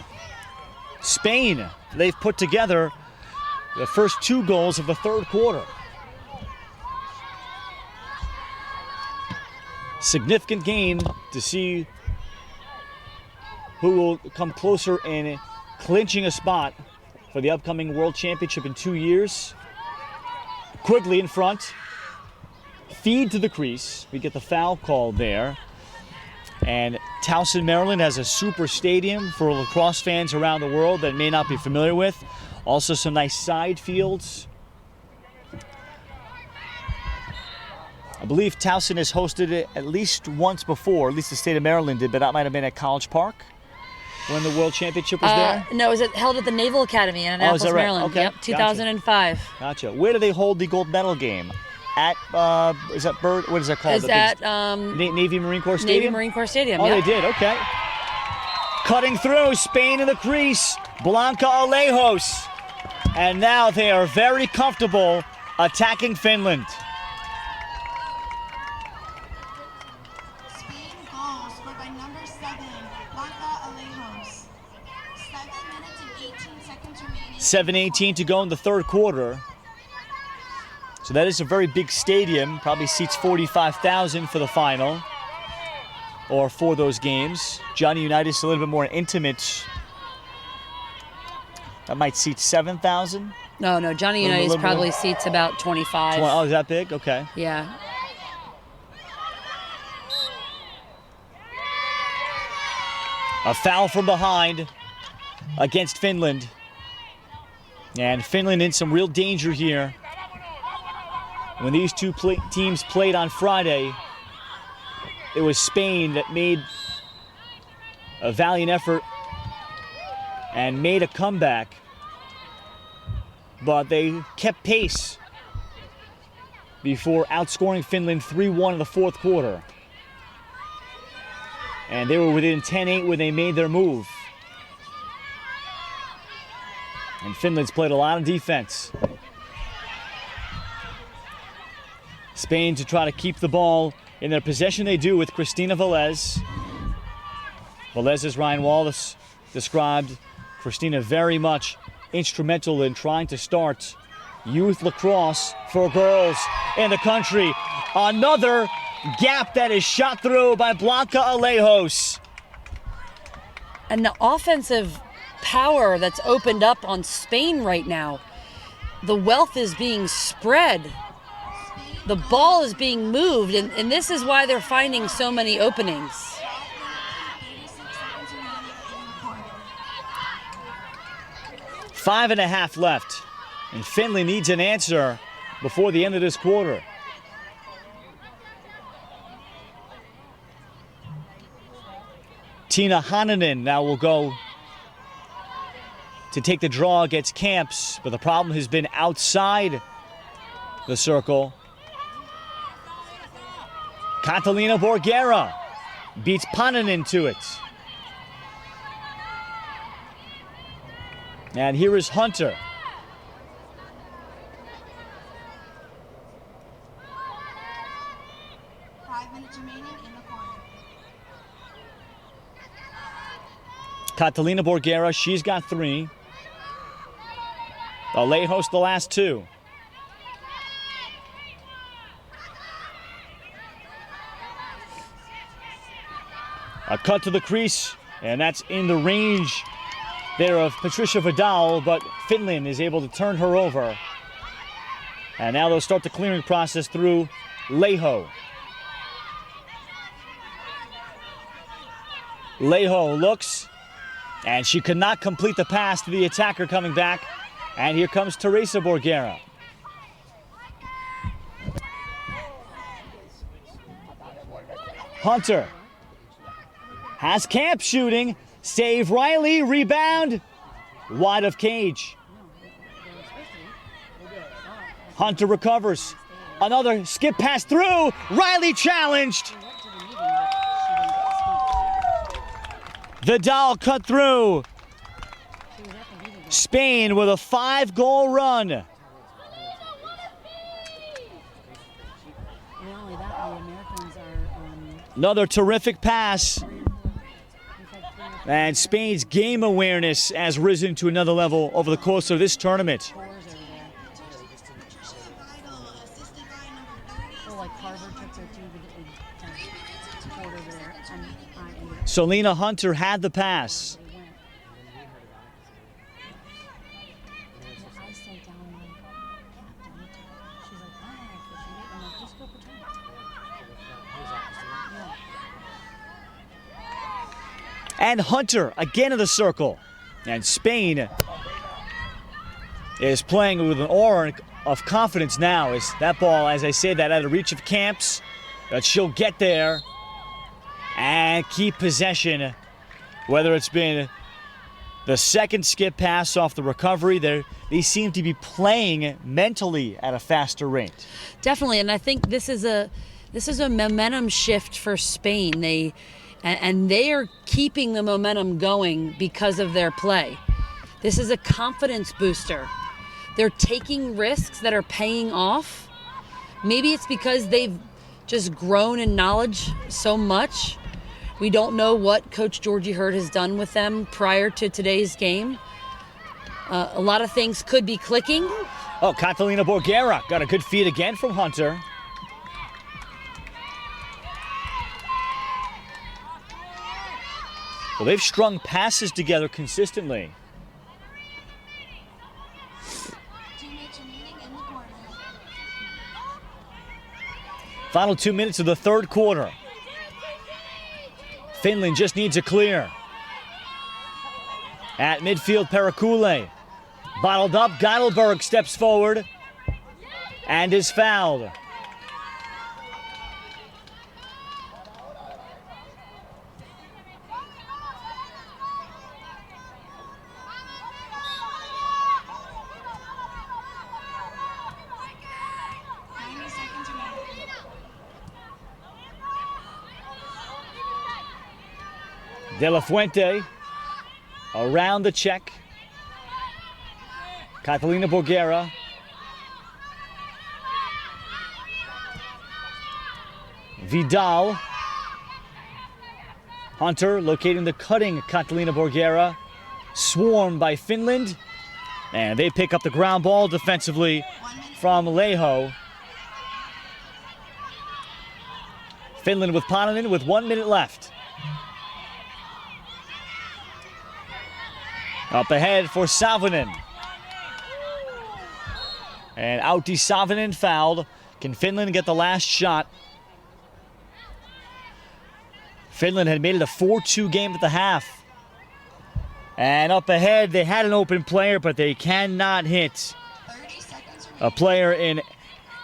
Spain, they've put together the first 2 goals of the third quarter. Significant game to see who will come closer in clinching a spot for the upcoming World Championship in 2 years. Quigley in front. Feed to the crease. We get the foul called there. And Towson, Maryland has a super stadium for lacrosse fans around the world that may not be familiar with. Also some nice side fields. I believe Towson has hosted it at least once before, at least the state of Maryland did, but that might have been at College Park when the World Championship was there. No, it was held at the Naval Academy in Annapolis, is that right? Maryland. Okay. Yep, 2005. Gotcha. Where do they hold the gold medal game? At, is that Bird? What is that called? Is that Navy Marine Corps Stadium? Navy Marine Corps Stadium, Oh, yeah. they did, okay. Cutting through, Spain in the crease, Blanca Alejos. And now they are very comfortable attacking Finland. Spain goal scored by number 7, Blanca Alejos. 7 minutes and 18 seconds remaining. 7:18 to go in the third quarter. So that is a very big stadium, probably seats 45,000 for the final. or for those games. Johnny Unitas a little bit more intimate. That might seat 7,000. No, Johnny Unitas probably seats about 25. Oh, is that big? Okay. Yeah. A foul from behind against Finland. And Finland in some real danger here. When these two teams played on Friday, it was Spain that made a valiant effort and made a comeback. But they kept pace before outscoring Finland 3-1 in the fourth quarter. And they were within 10-8 when they made their move. And Finland's played a lot of defense. Spain to try to keep the ball in their possession, they do with Cristina Velez. Velez, as Ryan Wallace described, Cristina very much instrumental in trying to start youth lacrosse for girls in the country. Another gap that is shot through by Blanca Alejos. And the offensive power that's opened up on Spain right now. The wealth is being spread. The ball is being moved, and this is why they're finding so many openings. 5.5 left, and Finley needs an answer before the end of this quarter. Tina Hananen now will go to take the draw against Camps, but the problem has been outside the circle. Catalina Borgera beats Pananen to it. And here is Hunter. Catalina Borgera, she's got 3. Alejos the last 2. A cut to the crease, and that's in the range there of Patricia Vidal, but Finland is able to turn her over. And now they'll start the clearing process through Leho. Leho looks, and she could not complete the pass to the attacker coming back. And here comes Teresa Borgera. Hunter has Camp shooting. Save Riley, rebound, wide of cage. Hunter recovers. Another skip pass through. Riley challenged. Vidal cut through. Spain with a 5-goal run. Another terrific pass. And Spain's game awareness has risen to another level over the course of this tournament. Selena Hunter had the pass. And Hunter again in the circle. And Spain is playing with an aura of confidence now. As that ball, as I said, that out of reach of Camps, that she'll get there and keep possession. Whether it's been the second skip pass off the recovery, they seem to be playing mentally at a faster rate. Definitely, and I think this is a momentum shift for Spain. They are keeping the momentum going because of their play. This is a confidence booster. They're taking risks that are paying off. Maybe it's because they've just grown in knowledge so much. We don't know what Coach Georgie Hurd has done with them prior to today's game. A lot of things could be clicking. Oh, Catalina Borgera got a good feed again from Hunter. Well, they've strung passes together consistently. 2 minutes remaining in the quarter. Final 2 minutes of the third quarter. Finland just needs a clear. At midfield, Perakule. Bottled up, Geidelberg steps forward and is fouled. De La Fuente around the check. Catalina Borgera. Vidal. Hunter locating the cutting Catalina Borgera. Swarmed by Finland. And they pick up the ground ball defensively from Leho. Finland with Pananen with 1 minute left. Up ahead for Savonen. And Autti Savonen fouled. Can Finland get the last shot? Finland had made it a 4-2 game at the half. And up ahead, they had an open player, but they cannot hit a player in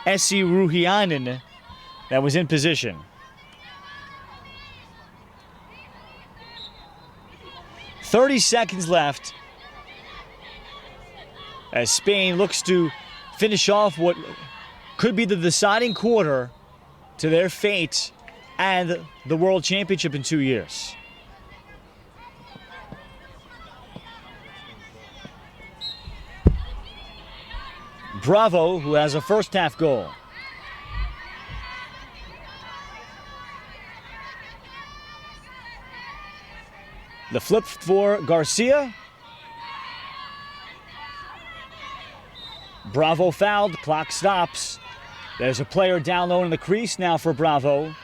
Essi Ruhiainen that was in position. 30 seconds left as Spain looks to finish off what could be the deciding quarter to their fate and the World Championship in 2 years. Bravo, who has a first half goal. The flip for Garcia. Bravo fouled, clock stops. There's a player down low in the crease now for Bravo.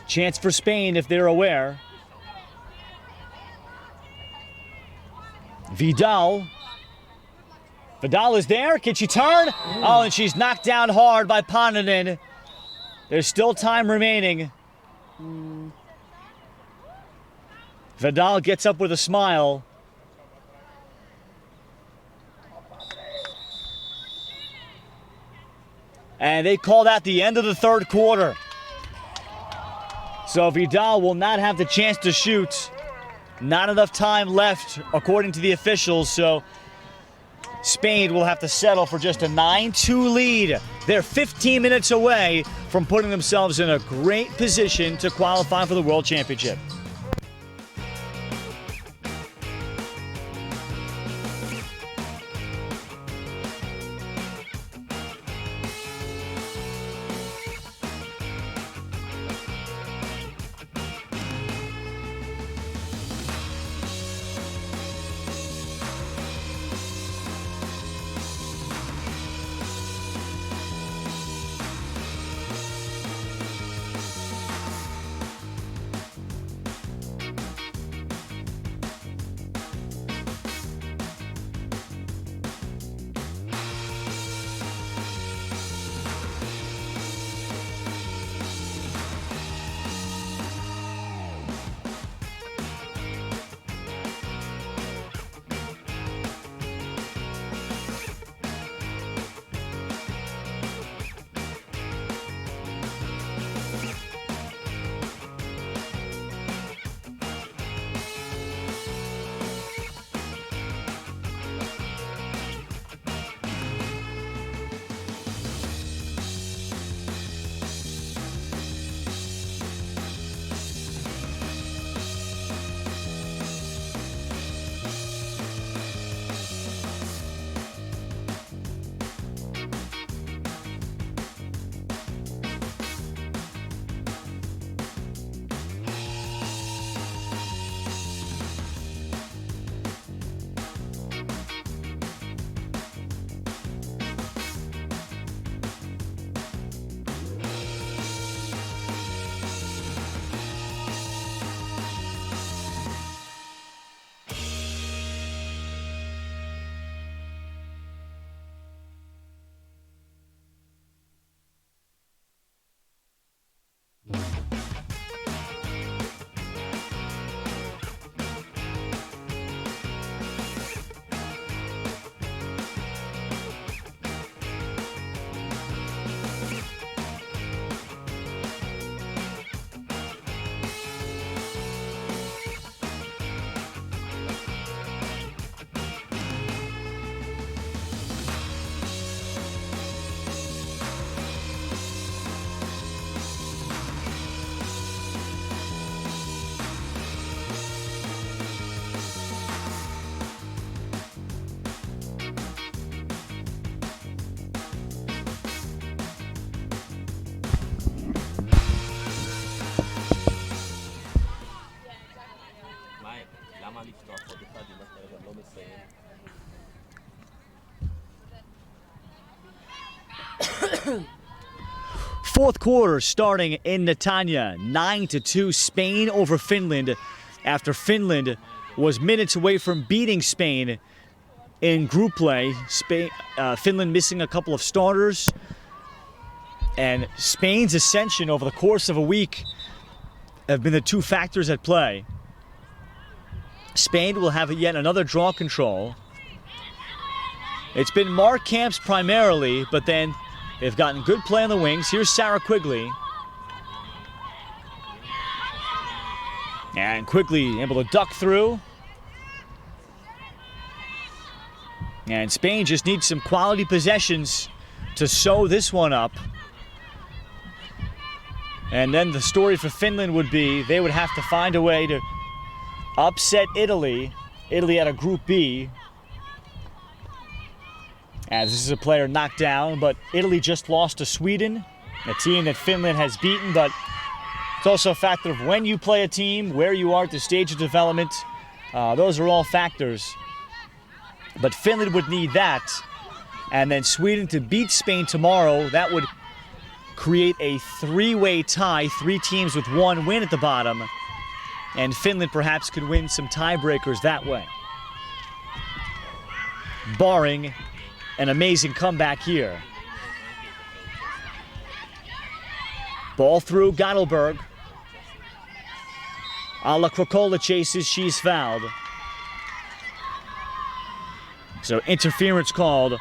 Chance for Spain if they're aware. Vidal. Vidal is there, can she turn? Oh, and she's knocked down hard by Pananen. There's still time remaining. Vidal gets up with a smile. And they call that the end of the third quarter. So Vidal will not have the chance to shoot. Not enough time left, according to the officials, so Spain will have to settle for just a 9-2 lead. They're 15 minutes away from putting themselves in a great position to qualify for the World Championship. fourth quarter starting in Netanya. 9-2 Spain over Finland after Finland was minutes away from beating Spain in group play. Finland missing a couple of starters. And Spain's ascension over the course of a week have been the two factors at play. Spain will have yet another draw control. It's been Mark Camps primarily, but then they've gotten good play on the wings. Here's Sarah Quigley. And Quigley able to duck through. And Spain just needs some quality possessions to sew this one up. And then the story for Finland would be they would have to find a way to upset Italy. Italy out of Group B. As this is a player knocked down, but Italy just lost to Sweden, a team that Finland has beaten, but it's also a factor of when you play a team, where you are at the stage of development. Those are all factors. But Finland would need that. And then Sweden to beat Spain tomorrow, that would create a three-way tie, three teams with one win at the bottom. And Finland perhaps could win some tiebreakers that way. Barring an amazing comeback here. Ball through Gottelberg. Alla Krokola chases, she's fouled. So interference called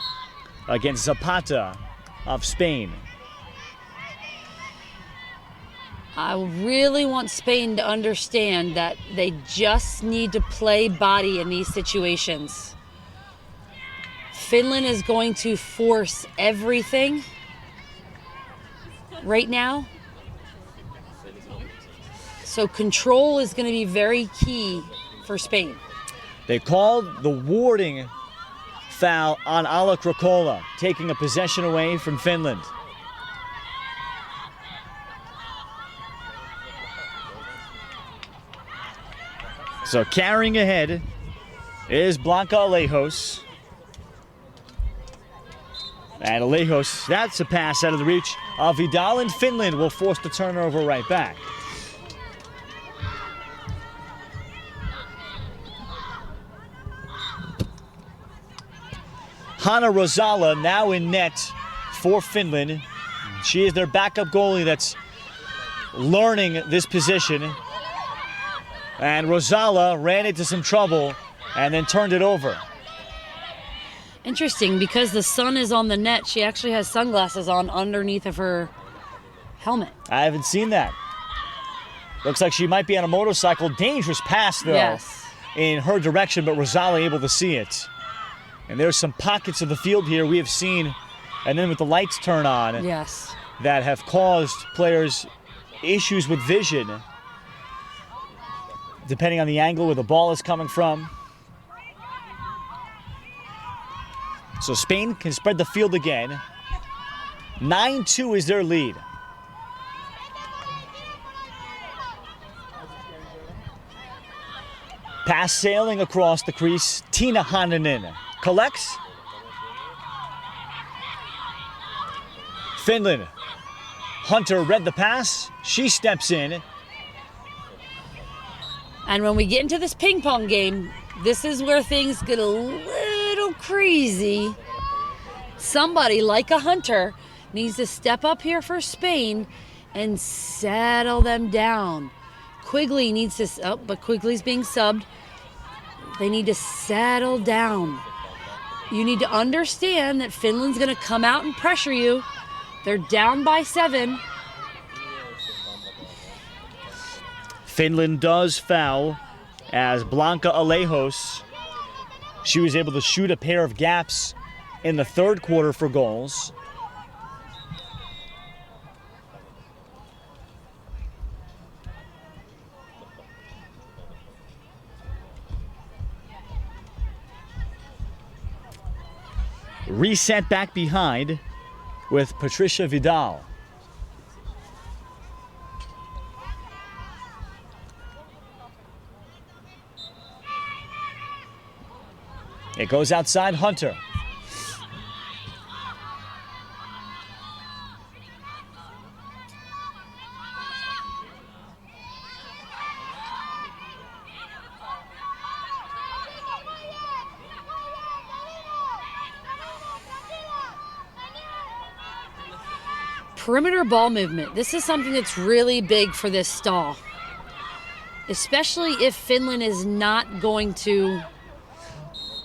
against Zapata of Spain. I really want Spain to understand that they just need to play body in these situations. Finland is going to force everything right now. So control is going to be very key for Spain. They called the warding foul on Alla Krokola, taking a possession away from Finland. So carrying ahead is Blanca Alejos. And Alejos, that's a pass out of the reach of Vidal, and Finland will force the turnover right back. Hanna Rosala now in net for Finland. She is their backup goalie that's learning this position. And Rosala ran into some trouble and then turned it over. Interesting, because the sun is on the net, she actually has sunglasses on underneath of her helmet. I haven't seen that. Looks like she might be on a motorcycle. Dangerous pass, though, Yes. in her direction, but Rosala able to see it. And there's some pockets of the field here we have seen, and then with the lights turn on, Yes. that have caused players issues with vision, depending on the angle where the ball is coming from. So Spain can spread the field again. 9-2 is their lead. Pass sailing across the crease. Tina Hananen collects. Finland. Hunter read the pass. She steps in. And when we get into this ping pong game, this is where things get a little crazy. Somebody like a Hunter needs to step up here for Spain and settle them down. Quigley needs to, but Quigley's being subbed. They need to settle down. You need to understand that Finland's going to come out and pressure you. They're down by 7. Finland does foul as Blanca Alejos, she was able to shoot a pair of gaps in the third quarter for goals. Reset back behind with Patricia Vidal. It goes outside Hunter. perimeter ball movement. This is something that's really big for this stall, especially if Finland is not going to.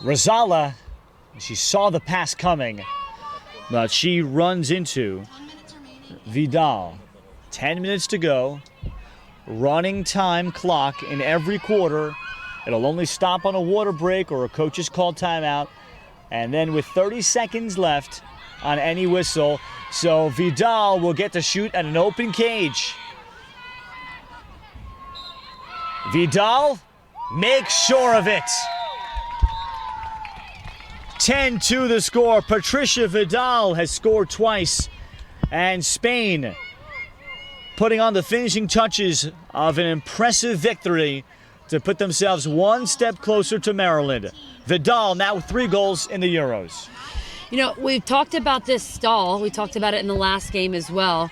Rosala, she saw the pass coming, but she runs into 10 minutes remaining. Vidal. 10 minutes to go. Running time clock in every quarter. It'll only stop on a water break or a coach's called timeout. And then with 30 seconds left on any whistle, so Vidal will get to shoot at an open cage. Vidal makes sure of it. 10-2 the score. Patricia Vidal has scored twice. And Spain putting on the finishing touches of an impressive victory to put themselves one step closer to Maryland. Vidal now with 3 goals in the Euros. You know, we've talked about this stall. We talked about it in the last game as well.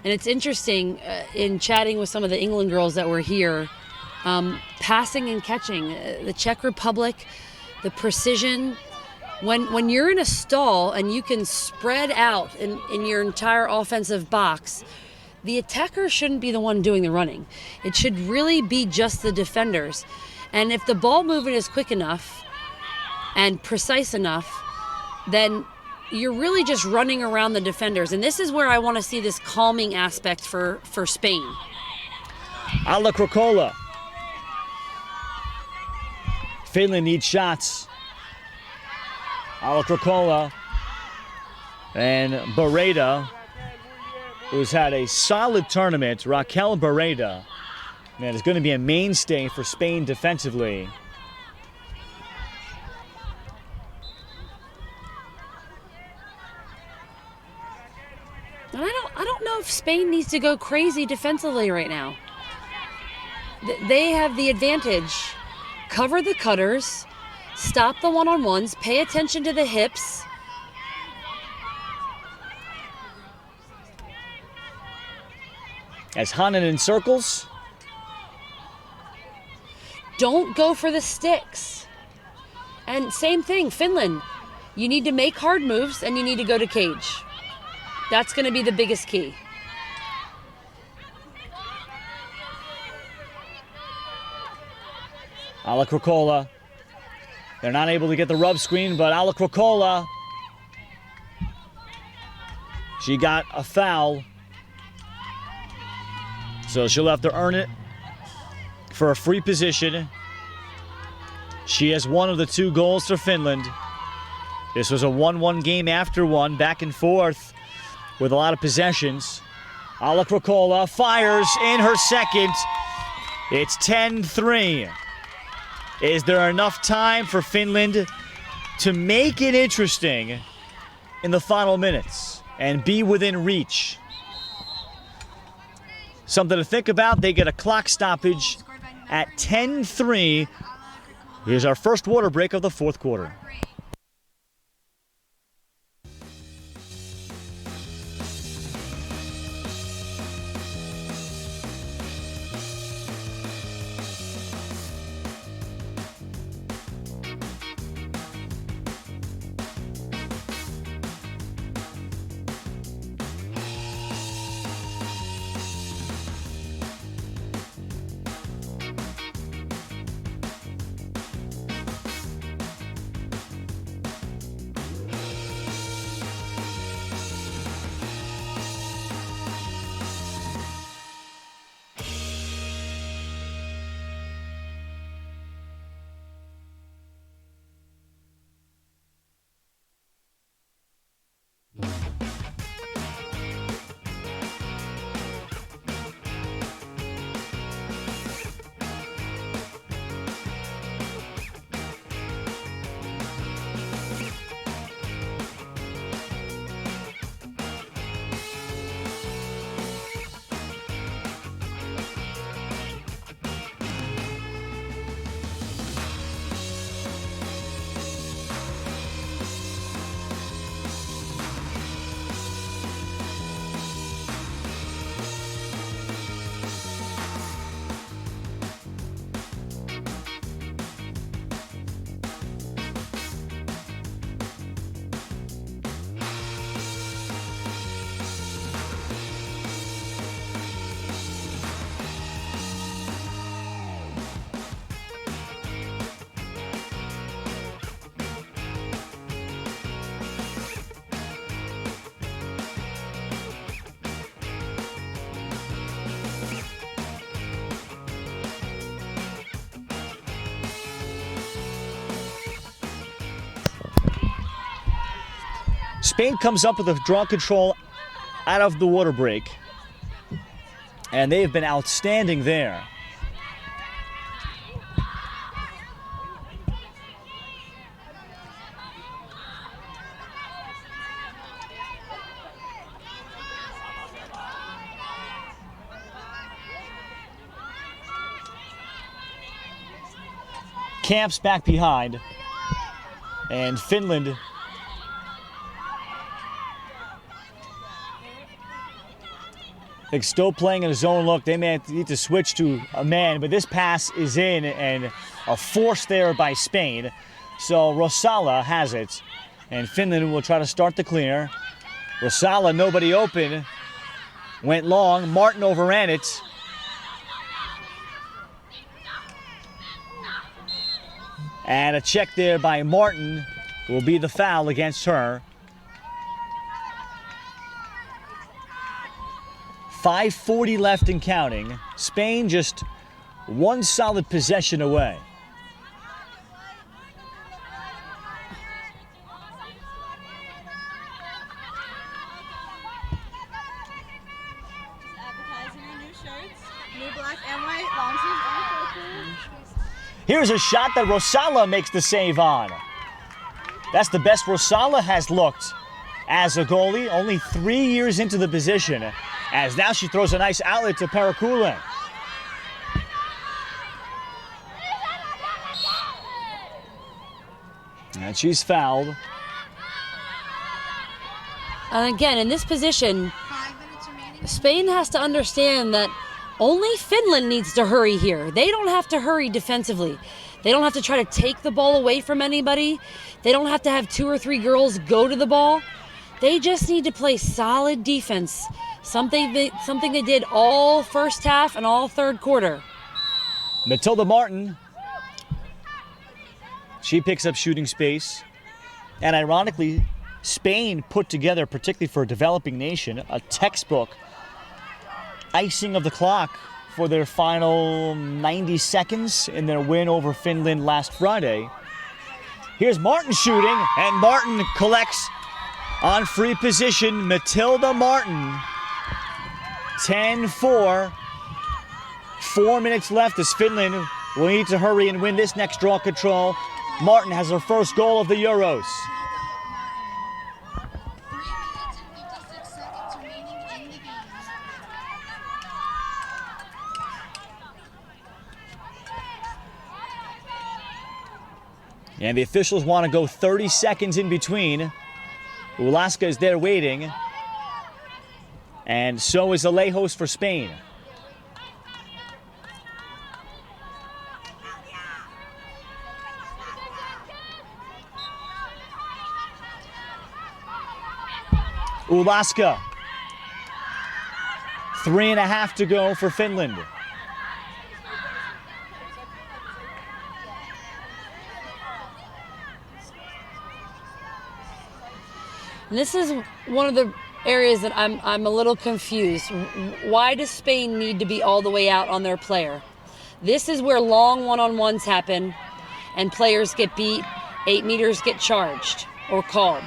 And it's interesting in chatting with some of the England girls that were here, passing and catching. The Czech Republic, the precision. When you're in a stall and you can spread out in your entire offensive box, the attacker shouldn't be the one doing the running. It should really be just the defenders. And if the ball movement is quick enough and precise enough, then you're really just running around the defenders. And this is where I want to see this calming aspect for Spain. Alla Krokola. Finland needs shots. Alla Krokola and Bereda, who's had a solid tournament. Raquel Bereda, man, is going to be a mainstay for Spain defensively. And I don't know if Spain needs to go crazy defensively right now. They have the advantage. Cover the cutters, stop the one-on-ones, pay attention to the hips. As Hanan encircles. Don't go for the sticks. And same thing, Finland. You need to make hard moves and you need to go to cage. That's going to be the biggest key. Alla Krokola. They're not able to get the rub screen, but Alla Krokola, she got a foul. So she'll have to earn it for a free position. She has one of the 2 goals for Finland. This was a 1-1 game after one, back and forth with a lot of possessions. Alla Krokola fires in her second. It's 10-3. Is there enough time for Finland to make it interesting in the final minutes and be within reach? Something to think about. They get a clock stoppage at 10-3. Here's our first water break of the 4th quarter. Spain comes up with a draw control out of the water break, and they have been outstanding there. Camps back behind, and Finland still playing in a zone look. They may need to switch to a man, but this pass is in, and a force there by Spain. So Rosala has it, and Finland will try to start the clear. Rosala, nobody open, went long. Martin overran it. And a check there by Martin will be the foul against her. 5:40 left and counting. Spain just one solid possession away. Advertising our new shirts, new black and white, long sleeves and purple. Here's a shot that Rosala makes the save on. That's the best Rosala has looked as a goalie, only 3 years into the position, as now she throws a nice outlet to Parakule. And she's fouled. And again, in this position, 5 minutes remaining. Spain has to understand that only Finland needs to hurry here. They don't have to hurry defensively. They don't have to try to take the ball away from anybody. They don't have to have 2 or 3 girls go to the ball. They just need to play solid defense. Something they did all first half and all third quarter. Matilda Martin. She picks up shooting space. And ironically, Spain put together, particularly for a developing nation, a textbook icing of the clock for their final 90 seconds in their win over Finland last Friday. Here's Martin shooting, and Martin collects on free position. Matilda Martin, 10-4. 4 minutes left as Finland will need to hurry and win this next draw control. Martin has her first goal of the Euros. 3 minutes and 56 seconds remaining in the game. And the officials want to go 30 seconds in between. Ulaska is there waiting. And so is Alejos for Spain. Ulaska. 3.5 to go for Finland. And this is one of the areas that I'm a little confused. Why does Spain need to be all the way out on their player? This is where long one-on-ones happen and players get beat, 8 meters get charged or called.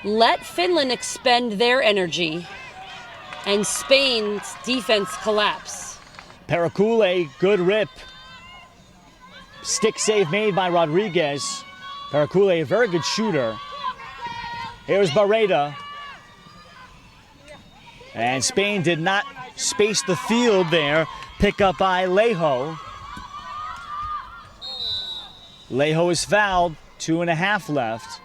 Let Finland expend their energy and Spain's defense collapse. Parakule, good rip. Stick save made by Rodriguez. Parakule, a very good shooter. Here's Barreda. And Spain did not space the field there. Pick up by Lejo. Lejo is fouled. 2.5 left.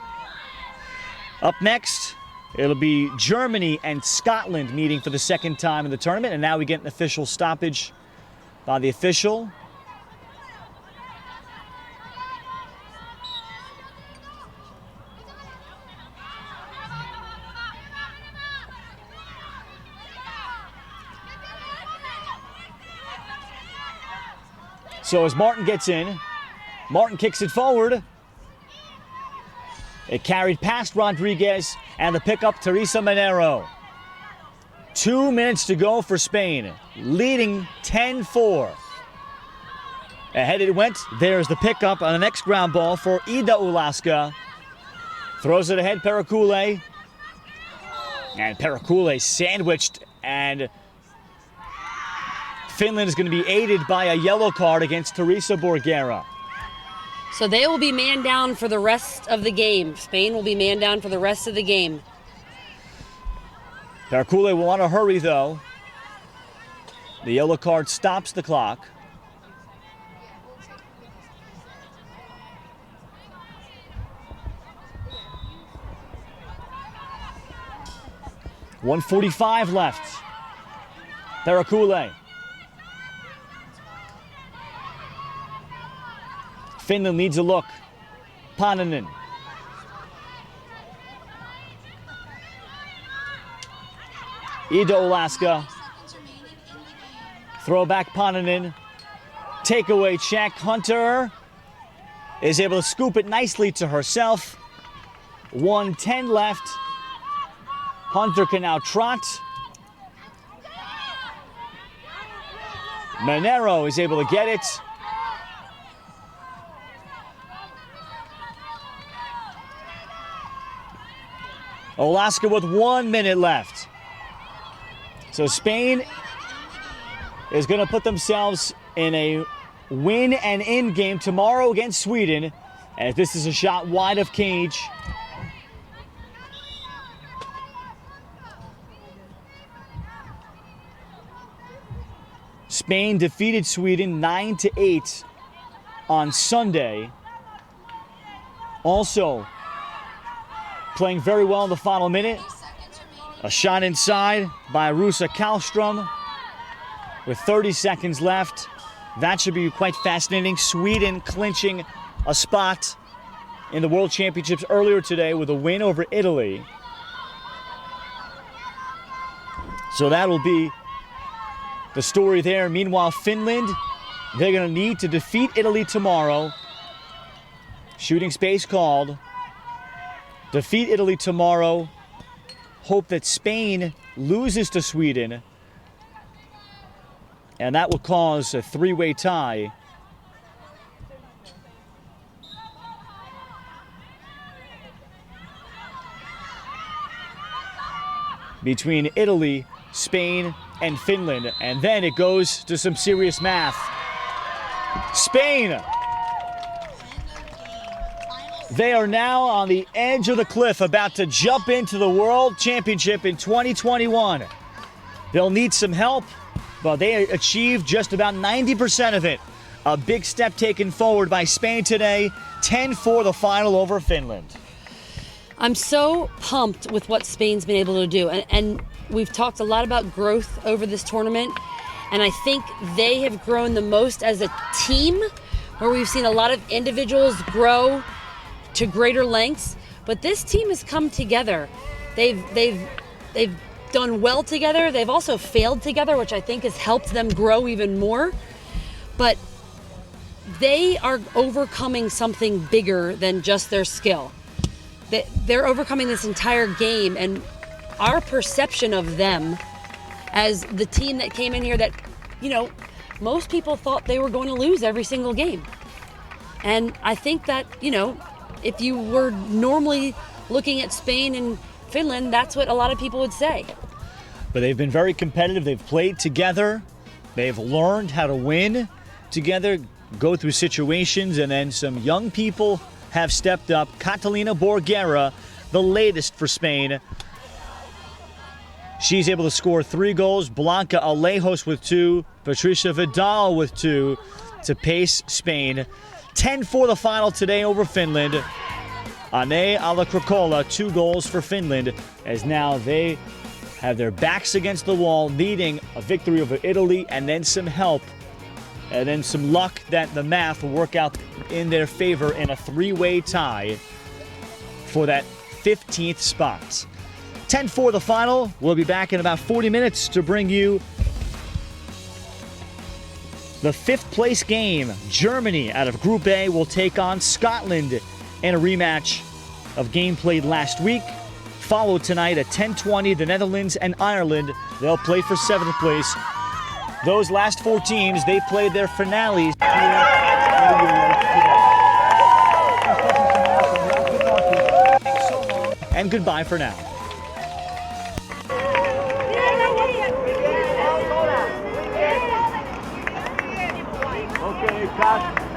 Up next, it'll be Germany and Scotland meeting for the second time in the tournament. And now we get an official stoppage by the official. So as Martin gets in, Martin kicks it forward. It carried past Rodriguez and the pickup Teresa Monero. 2 minutes to go for Spain, leading 10-4. Ahead it went. There's the pickup on the next ground ball for Ida Ulaska. Throws it ahead, Pericule. And Pericule sandwiched, and Finland is going to be aided by a yellow card against Teresa Borgera. So they will be man down for the rest of the game. Spain will be man down for the rest of the game. Pericule will want to hurry, though. The yellow card stops the clock. .145 left. Pericule. Finland needs a look. Paninen. Ida Olaska. Throw back Paninen. Takeaway check. Hunter is able to scoop it nicely to herself. 1:10 left. Hunter can now trot. Monero is able to get it. Olaska with 1 minute left. So Spain is going to put themselves in a win and in game tomorrow against Sweden, as this is a shot wide of cage. Spain defeated Sweden 9-8 on Sunday. Also playing very well in the final minute. A shot inside by Rusa Kallström with 30 seconds left. That should be quite fascinating. Sweden clinching a spot in the World Championships earlier today with a win over Italy. So that'll be the story there. Meanwhile, Finland, they're going to need to defeat Italy tomorrow. Shooting space called. Defeat Italy tomorrow. Hope that Spain loses to Sweden. And that will cause a three-way tie. Between Italy, Spain, and Finland. And then it goes to some serious math. Spain! They are now on the edge of the cliff, about to jump into the World Championship in 2021. They'll need some help, but they achieved just about 90% of it. A big step taken forward by Spain today, 10-4 the final over Finland. I'm so pumped with what Spain's been able to do. And we've talked a lot about growth over this tournament. And I think they have grown the most as a team, where we've seen a lot of individuals grow to greater lengths. But this team has come together. They've done well together. They've also failed together, which I think has helped them grow even more. But they are overcoming something bigger than just their skill. They're overcoming this entire game, and our perception of them as the team that came in here that, you know, most people thought they were going to lose every single game. And I think that, you know, if you were normally looking at Spain and Finland, that's what a lot of people would say. But they've been very competitive. They've played together. They've learned how to win together, go through situations, and then some young people have stepped up. Catalina Borgera, the latest for Spain. She's able to score 3 goals. Blanca Alejos with 2. Patricia Vidal with 2 to pace Spain. 10-4 the final today over Finland. Ane Alakrakola, 2 goals for Finland, as now they have their backs against the wall, needing a victory over Italy and then some help. And then some luck that the math will work out in their favor in a 3-way tie for that 15th spot. 10-4 the final. We'll be back in about 40 minutes to bring you the 5th place game. Germany out of Group A will take on Scotland in a rematch of game played last week. Followed tonight at 10:20, the Netherlands and Ireland. They'll play for 7th place. Those last 4 teams, they played their finales here. and goodbye for now. Okay, cut.